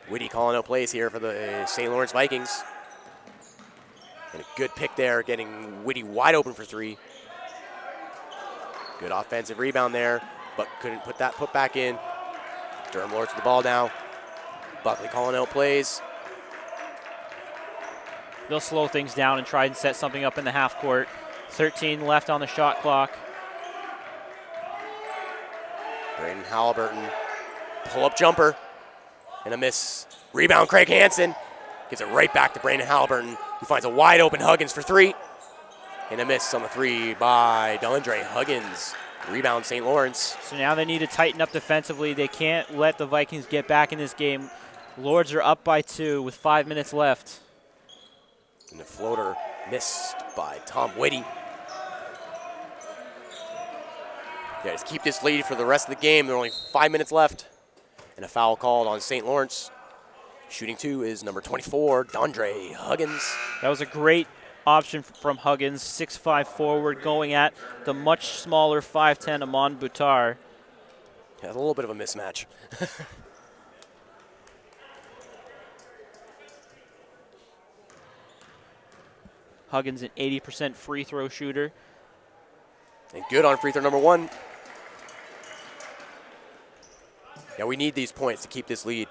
Whitty calling out plays here for the St. Lawrence Vikings. And a good pick there, getting Whitty wide open for 3. Good offensive rebound there, but couldn't put back in. Durham Lords with the ball now. Buckley calling out plays. They'll slow things down and try and set something up in the half court. 13 left on the shot clock. Brayden Halliburton, pull-up jumper, and a miss. Rebound, Craig Hansen. Gives it right back to Brandon Halliburton, who finds a wide-open Huggins for 3. And a miss on the 3 by DeAndre Huggins. Rebound, St. Lawrence. So now they need to tighten up defensively. They can't let the Vikings get back in this game. Lords are up by 2 with 5 minutes left. And the floater missed by Tom Whitty. Yeah, just keep this lead for the rest of the game. There are only 5 minutes left. And a foul called on St. Lawrence. Shooting 2 is number 24, DeAndre Huggins. That was a great option from Huggins, 6'5" forward, going at the much smaller 5'10" Amon Buttar. Yeah, a little bit of a mismatch. Huggins an 80% free throw shooter. And good on free throw number 1. Yeah, we need these points to keep this lead.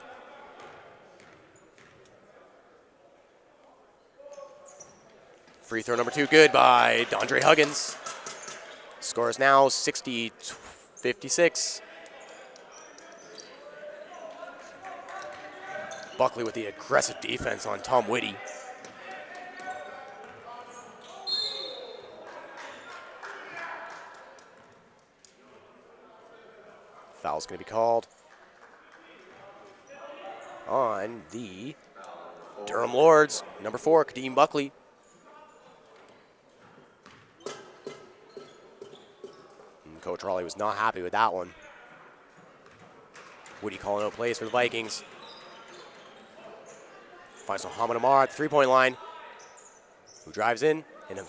Free throw number 2, good by DeAndre Huggins. Score is now 60-56. Buckley with the aggressive defense on Tom Whitty. Foul's going to be called on the Durham Lords. Number 4, Kadeem Buckley. And Coach Raleigh was not happy with that one. Woody calling out plays for the Vikings. Finds Muhammad Omar at the three-point line, who drives in and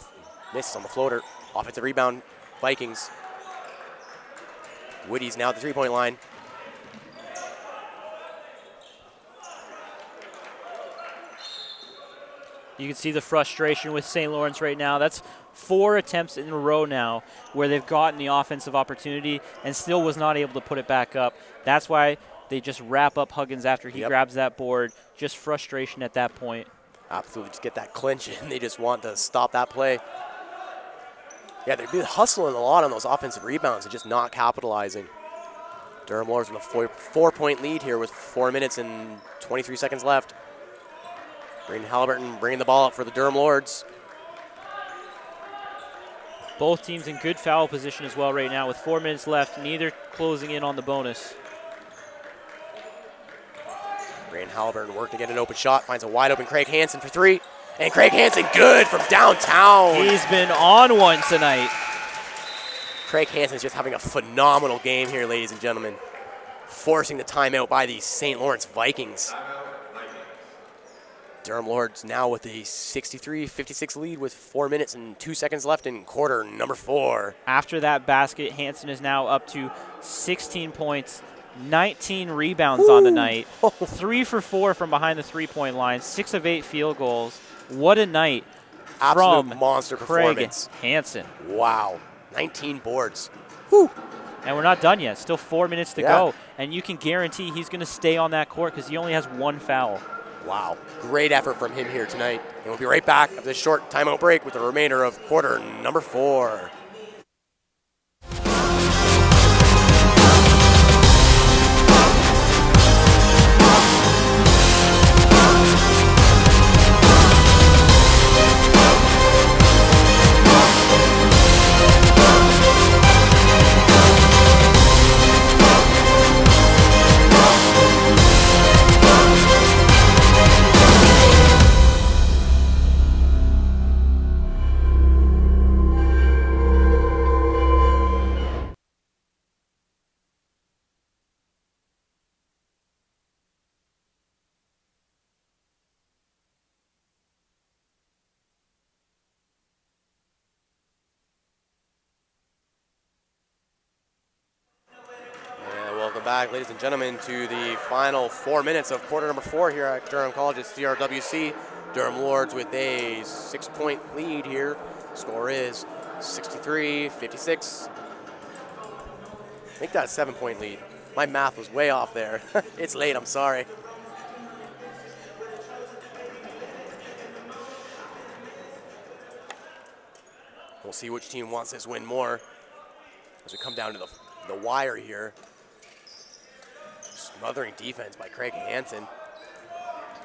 misses on the floater. Offensive rebound, Vikings. Woody's now at the three-point line. You can see the frustration with St. Lawrence right now. That's 4 attempts in a row now where they've gotten the offensive opportunity and still was not able to put it back up. That's why they just wrap up Huggins after he grabs that board. Just frustration at that point. Absolutely, just get that clinch in. They just want to stop that play. Yeah, they've been hustling a lot on those offensive rebounds and just not capitalizing. Durham Lords with a 4-point lead here with 4 minutes and 23 seconds left. Braden Halliburton bringing the ball up for the Durham Lords. Both teams in good foul position as well right now with 4 minutes left, neither closing in on the bonus. Braden Halliburton worked to get an open shot, finds a wide open Craig Hansen for 3. And Craig Hansen good from downtown. He's been on one tonight. Craig Hansen's just having a phenomenal game here, ladies and gentlemen. Forcing the timeout by the St. Lawrence Vikings. Durham Lords now with a 63-56 lead with 4 minutes and 2 seconds left in quarter number 4. After that basket, Hansen is now up to 16 points, 19 rebounds on the night, 3 for 4 from behind the three-point line, 6 of 8 field goals. What a night Absolute from monster Craig performance. Hansen. Wow, 19 boards. Whew. And we're not done yet. Still 4 minutes to go. And you can guarantee he's going to stay on that court because he only has 1 foul. Wow, great effort from him here tonight. And we'll be right back after this short timeout break with the remainder of quarter number 4. Welcome back, ladies and gentlemen, to the final 4 minutes of quarter number 4 here at Durham College's CRWC. Durham Lords with a 6-point lead here. Score is 63-56. I think that's a 7-point lead. My math was way off there. It's late, I'm sorry. We'll see which team wants this win more as we come down to the wire here. Smothering defense by Craig Hansen.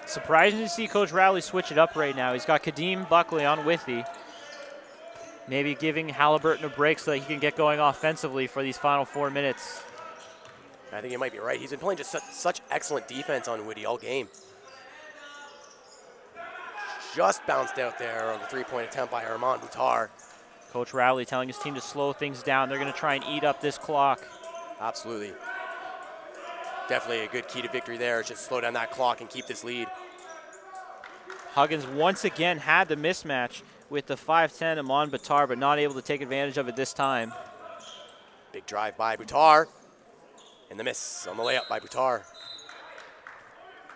Surprising to see Coach Rowley switch it up right now. He's got Kadeem Buckley on Withy. Maybe giving Halliburton a break so that he can get going offensively for these final 4 minutes. I think you might be right. He's been playing just such excellent defense on Witty all game. Just bounced out there on the three-point attempt by Armand Boutar. Coach Rowley telling his team to slow things down. They're going to try and eat up this clock. Absolutely. Definitely a good key to victory there. Just slow down that clock and keep this lead. Huggins once again had the mismatch with the 5'10 Amon Boutar, but not able to take advantage of it this time. Big drive by Boutar. And the miss on the layup by Boutar.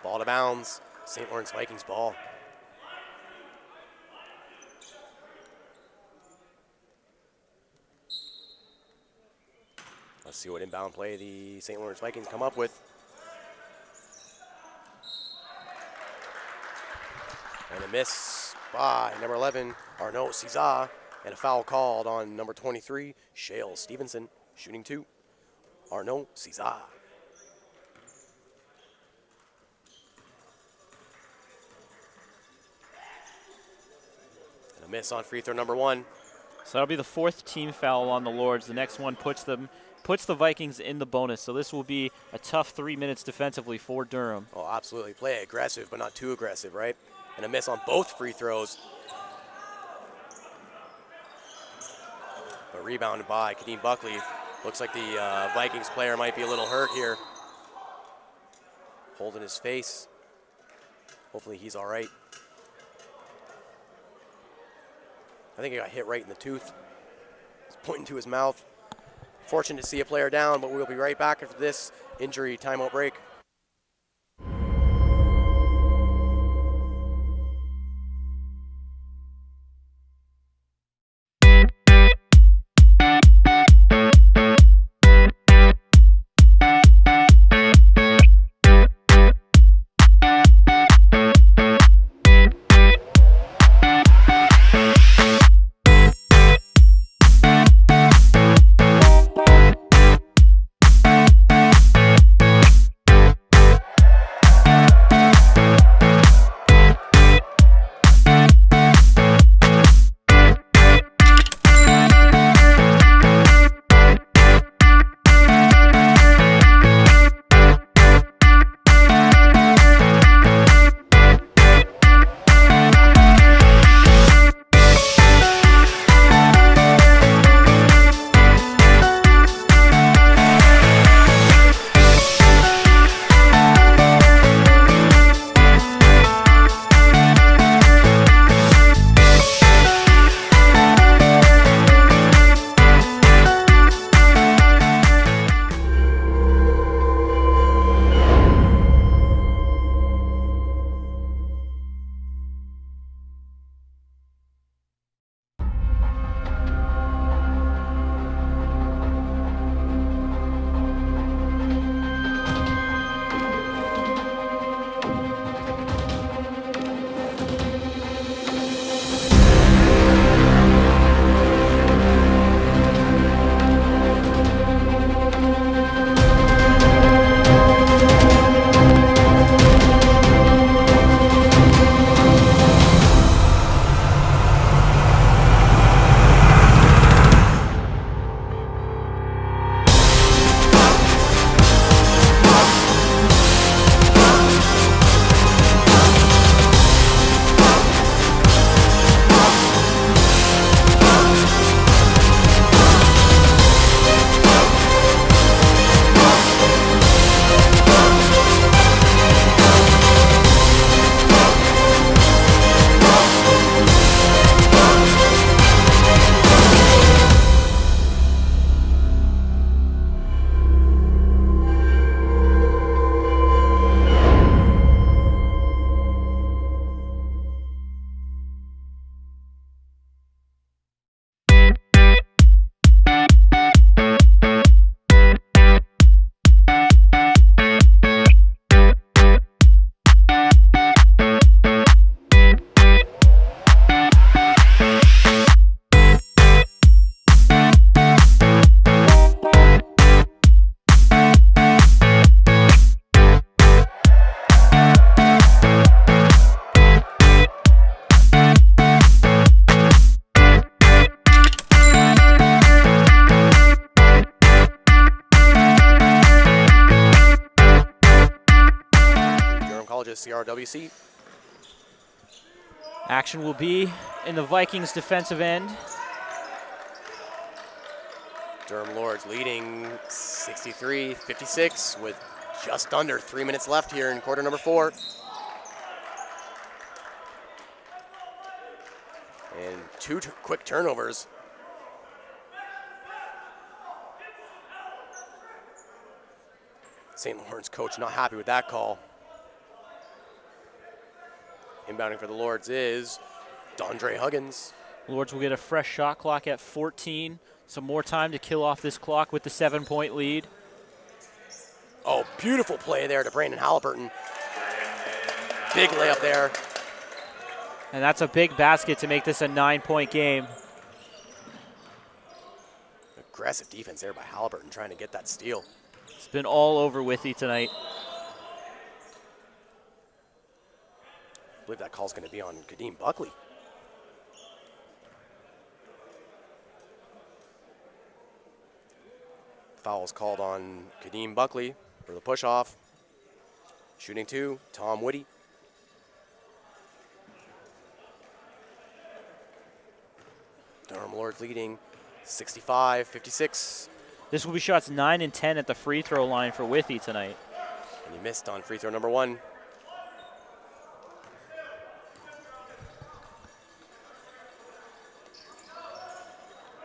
Ball to bounds. St. Lawrence Vikings ball. Let's see what inbound play the St. Lawrence Vikings come up with. And a miss by number 11, Arnaud Cesar, and a foul called on number 23, Shale Stevenson, shooting 2, Arnaud Cesar. And a miss on free throw number 1. So that'll be the 4th team foul on the Lords. The next one puts the Vikings in the bonus. So this will be a tough 3 minutes defensively for Durham. Oh, absolutely. Play aggressive, but not too aggressive, right? And a miss on both free throws. But rebounded by Kadeem Buckley. Looks like the Vikings player might be a little hurt here. Holding his face. Hopefully he's all right. I think he got hit right in the tooth. He's pointing to his mouth. Fortunate to see a player down, but we'll be right back after this injury timeout break. Meteorologist, CRWC. Action will be in the Vikings defensive end. Durham Lords leading 63-56 with just under 3 minutes left here in quarter number 4. And two quick turnovers. St. Lawrence coach not happy with that call. Inbounding for the Lords is Dondre Huggins. Lords will get a fresh shot clock at 14. Some more time to kill off this clock with the 7-point lead. Oh, beautiful play there to Brandon Halliburton. Big layup there. And that's a big basket to make this a 9-point game. Aggressive defense there by Halliburton trying to get that steal. It's been all over Withy tonight. I believe that call's going to be on Kadeem Buckley. Foul's called on Kadeem Buckley for the push-off. Shooting 2, Tom Whitty. Durham Lords leading 65-56. This will be shots 9 and 10 at the free throw line for Withy tonight. And he missed on free throw number 1.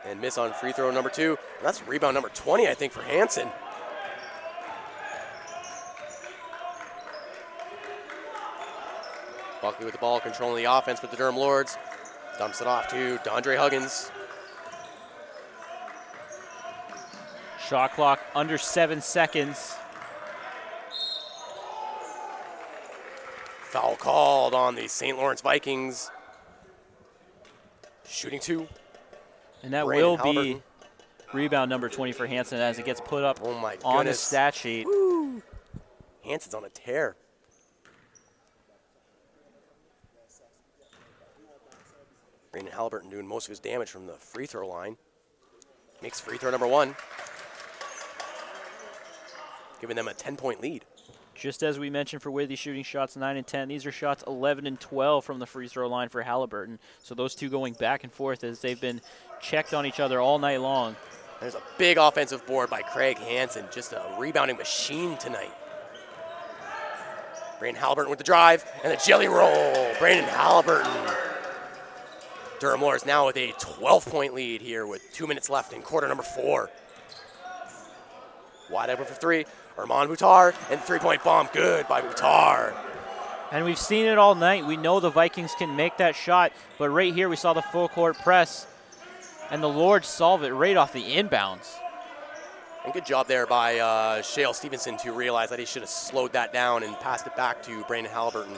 And miss on free throw number 2. And that's rebound number 20, I think, for Hansen. Buckley with the ball, controlling the offense for the Durham Lords. Dumps it off to Dondre Huggins. Shot clock under 7 seconds. Foul called on the St. Lawrence Vikings. Shooting 2. And that Brandon will Halliburton. be rebound number 20 for Hansen as it gets put up Oh my on the goodness. stat sheet. Woo. Hansen's on a tear. Brandon Halliburton doing most of his damage from the free throw line. Makes free throw number 1. Giving them a 10-point lead. Just as we mentioned for Withy shooting shots 9 and 10, these are shots 11 and 12 from the free throw line for Halliburton. So those two going back and forth as they've been checked on each other all night long. There's a big offensive board by Craig Hansen. Just a rebounding machine tonight. Brandon Halliburton with the drive and the jelly roll. Brandon Halliburton. Durham Lords now with a 12-point lead here with 2 minutes left in quarter number 4. Wide open for 3. Armand Boutar, and 3-point bomb, good by Boutar. And we've seen it all night. We know the Vikings can make that shot, but right here we saw the full court press, and the Lords solve it right off the inbounds. And good job there by Shale Stevenson to realize that he should have slowed that down and passed it back to Brandon Halliburton.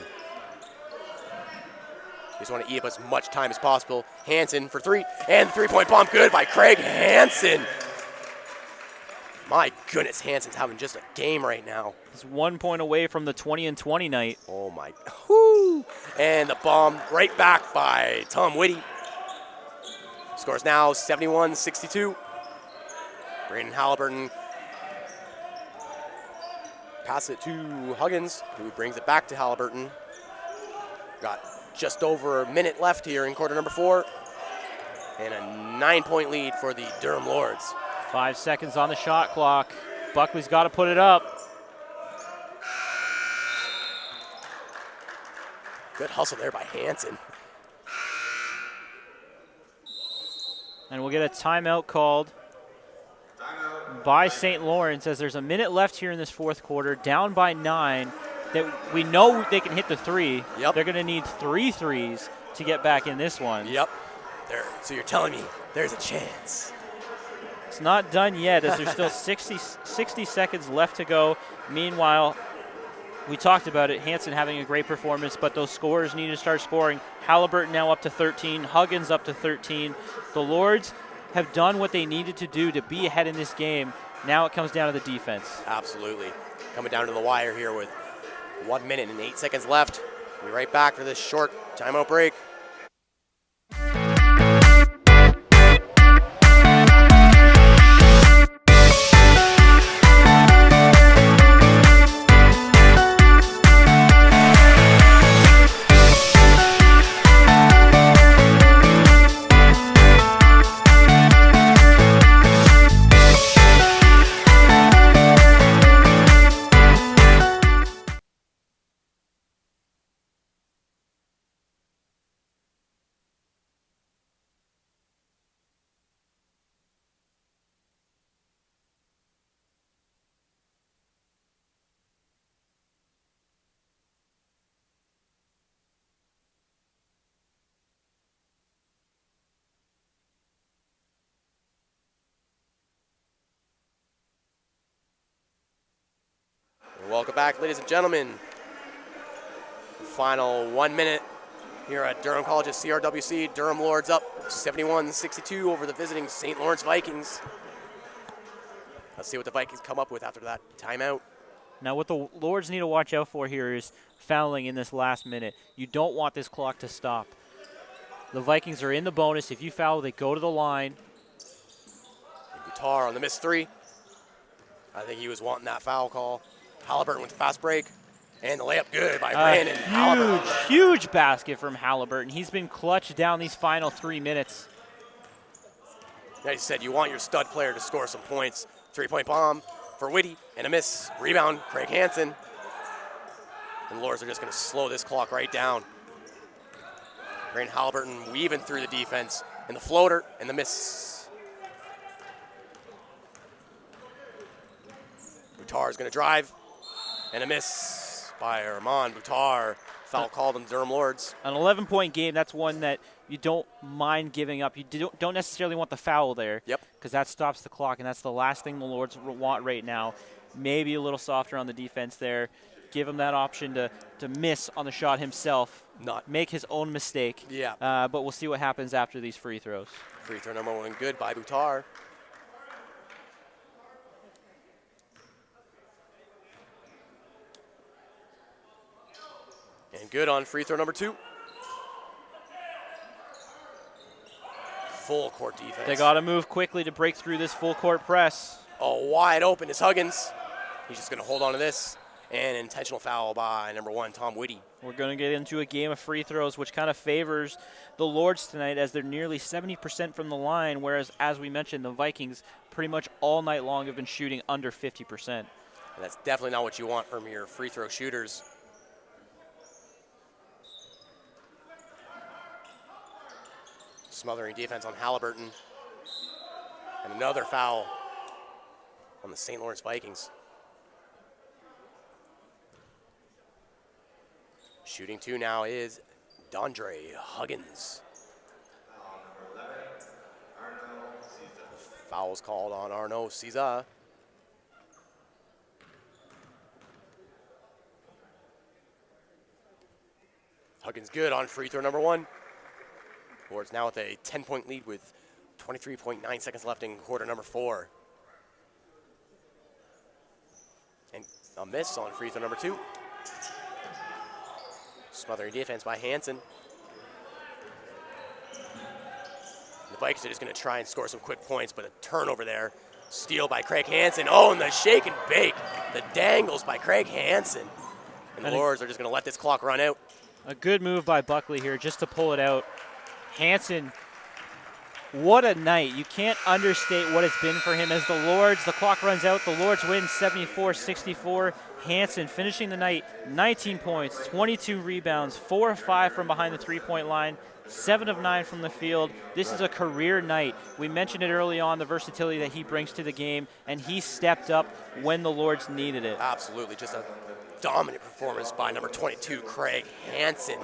Just want to eat up as much time as possible. Hansen for 3, and 3-point bomb, good by Craig Hansen. My goodness, Hansen's having just a game right now. He's 1 point away from the 20 and 20 night. Oh my, whoo! And the bomb right back by Tom Whitty. Scores now 71-62. Brandon Halliburton pass it to Huggins, who brings it back to Halliburton. Got just over a minute left here in quarter number 4. And a 9-point lead for the Durham Lords. 5 seconds on the shot clock. Buckley's got to put it up. Good hustle there by Hansen. And we'll get a timeout called by St. Lawrence as there's a minute left here in this fourth quarter, down by 9. That we know they can hit the 3. Yep. They're going to need 3 threes to get back in this one. Yep. There. So you're telling me there's a chance. It's not done yet as there's still 60 seconds left to go. Meanwhile, we talked about it, Hansen having a great performance, but those scorers need to start scoring. Halliburton now up to 13, Huggins up to 13. The Lords have done what they needed to do to be ahead in this game. Now it comes down to the defense. Absolutely. Coming down to the wire here with 1 minute and 8 seconds left. We'll be right back for this short timeout break. Welcome back, ladies and gentlemen. Final 1 minute here at Durham College's CRWC. Durham Lords up 71-62 over the visiting St. Lawrence Vikings. Let's see what the Vikings come up with after that timeout. Now, what the Lords need to watch out for here is fouling in this last minute. You don't want this clock to stop. The Vikings are in the bonus. If you foul, they go to the line. Guitar on the missed three. I think he was wanting that foul call. Halliburton with the fast break. And the layup good by Brandon Halliburton. Huge basket from Halliburton. He's been clutch down these final 3 minutes. Yeah, he said you want your stud player to score some points. 3-point bomb for Whitty and a miss. Rebound, Craig Hansen. And the Lords are just going to slow this clock right down. Brandon Halliburton weaving through the defense. And the floater and the miss. Boutar is going to drive. And a miss by Armand Boutar. Foul called on the Durham Lords. An 11-point game, that's one that you don't mind giving up. You don't necessarily want the foul there. Yep. Because that stops the clock, and that's the last thing the Lords want right now. Maybe a little softer on the defense there. Give him that option to miss on the shot himself. Make his own mistake. Yeah. But we'll see what happens after these free throws. Free throw number one good by Boutar. And good on free throw number two. Full court defense. They got to move quickly to break through this full court press. Oh, wide open is Huggins. He's just going to hold on to this. And intentional foul by number one, Tom Whitty. We're going to get into a game of free throws, which kind of favors the Lords tonight as they're nearly 70% from the line, whereas, as we mentioned, the Vikings pretty much all night long have been shooting under 50%. And that's definitely not what you want from your free throw shooters. Smothering defense on Halliburton. And another foul on the St. Lawrence Vikings. Shooting two now is Dondre Huggins. Foul's called on Arnaud Ciza. Huggins good on free throw number one. Lords now with a 10-point lead with 23.9 seconds left in quarter number four. And a miss on free throw number two. Smothering defense by Hansen. The Vikings are just going to try and score some quick points, but a turnover there. Steal by Craig Hansen. Oh, and the shake and bake. The dangles by Craig Hansen. And the Lords are just going to let this clock run out. A good move by Buckley here just to pull it out. Hansen, what a night. You can't understate what it's been for him as the Lords, the clock runs out, the Lords win 74-64. Hansen finishing the night, 19 points, 22 rebounds, 4 of 5 from behind the three-point line, 7 of 9 from the field. This is a career night. We mentioned it early on, the versatility that he brings to the game, and he stepped up when the Lords needed it. Absolutely, just a dominant performance by number 22, Craig Hansen.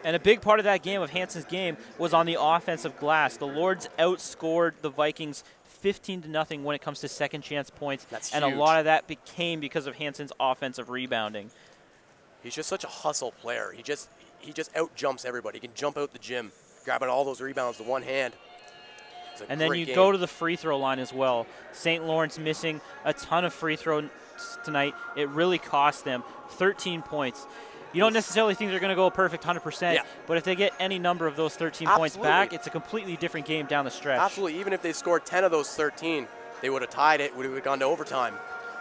And a big part of that game, of Hansen's game, was on the offensive glass. The Lords outscored the Vikings 15-0 when it comes to second chance points. That's and huge. A lot of that became because of Hansen's offensive rebounding. He's just such a hustle player. He just out-jumps everybody. He can jump out the gym, grabbing all those rebounds with one hand. And then you go to the free throw line as well. St. Lawrence missing a ton of free throws tonight. It really cost them 13 points. You don't necessarily think they're going to go a perfect 100%, but if they get any number of those 13 points back, it's a completely different game down the stretch. Absolutely. Even if they scored 10 of those 13, they would have tied it, would have gone to overtime.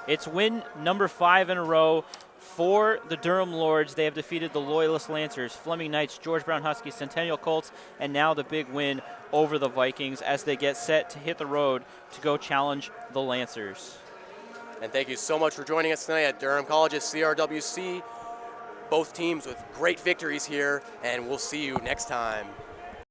It's win number 5 in a row for the Durham Lords. They have defeated the Loyalist Lancers, Fleming Knights, George Brown Huskies, Centennial Colts, and now the big win over the Vikings as they get set to hit the road to go challenge the Lancers. And thank you so much for joining us tonight at Durham College's CRWC. Both teams with great victories here, and we'll see you next time.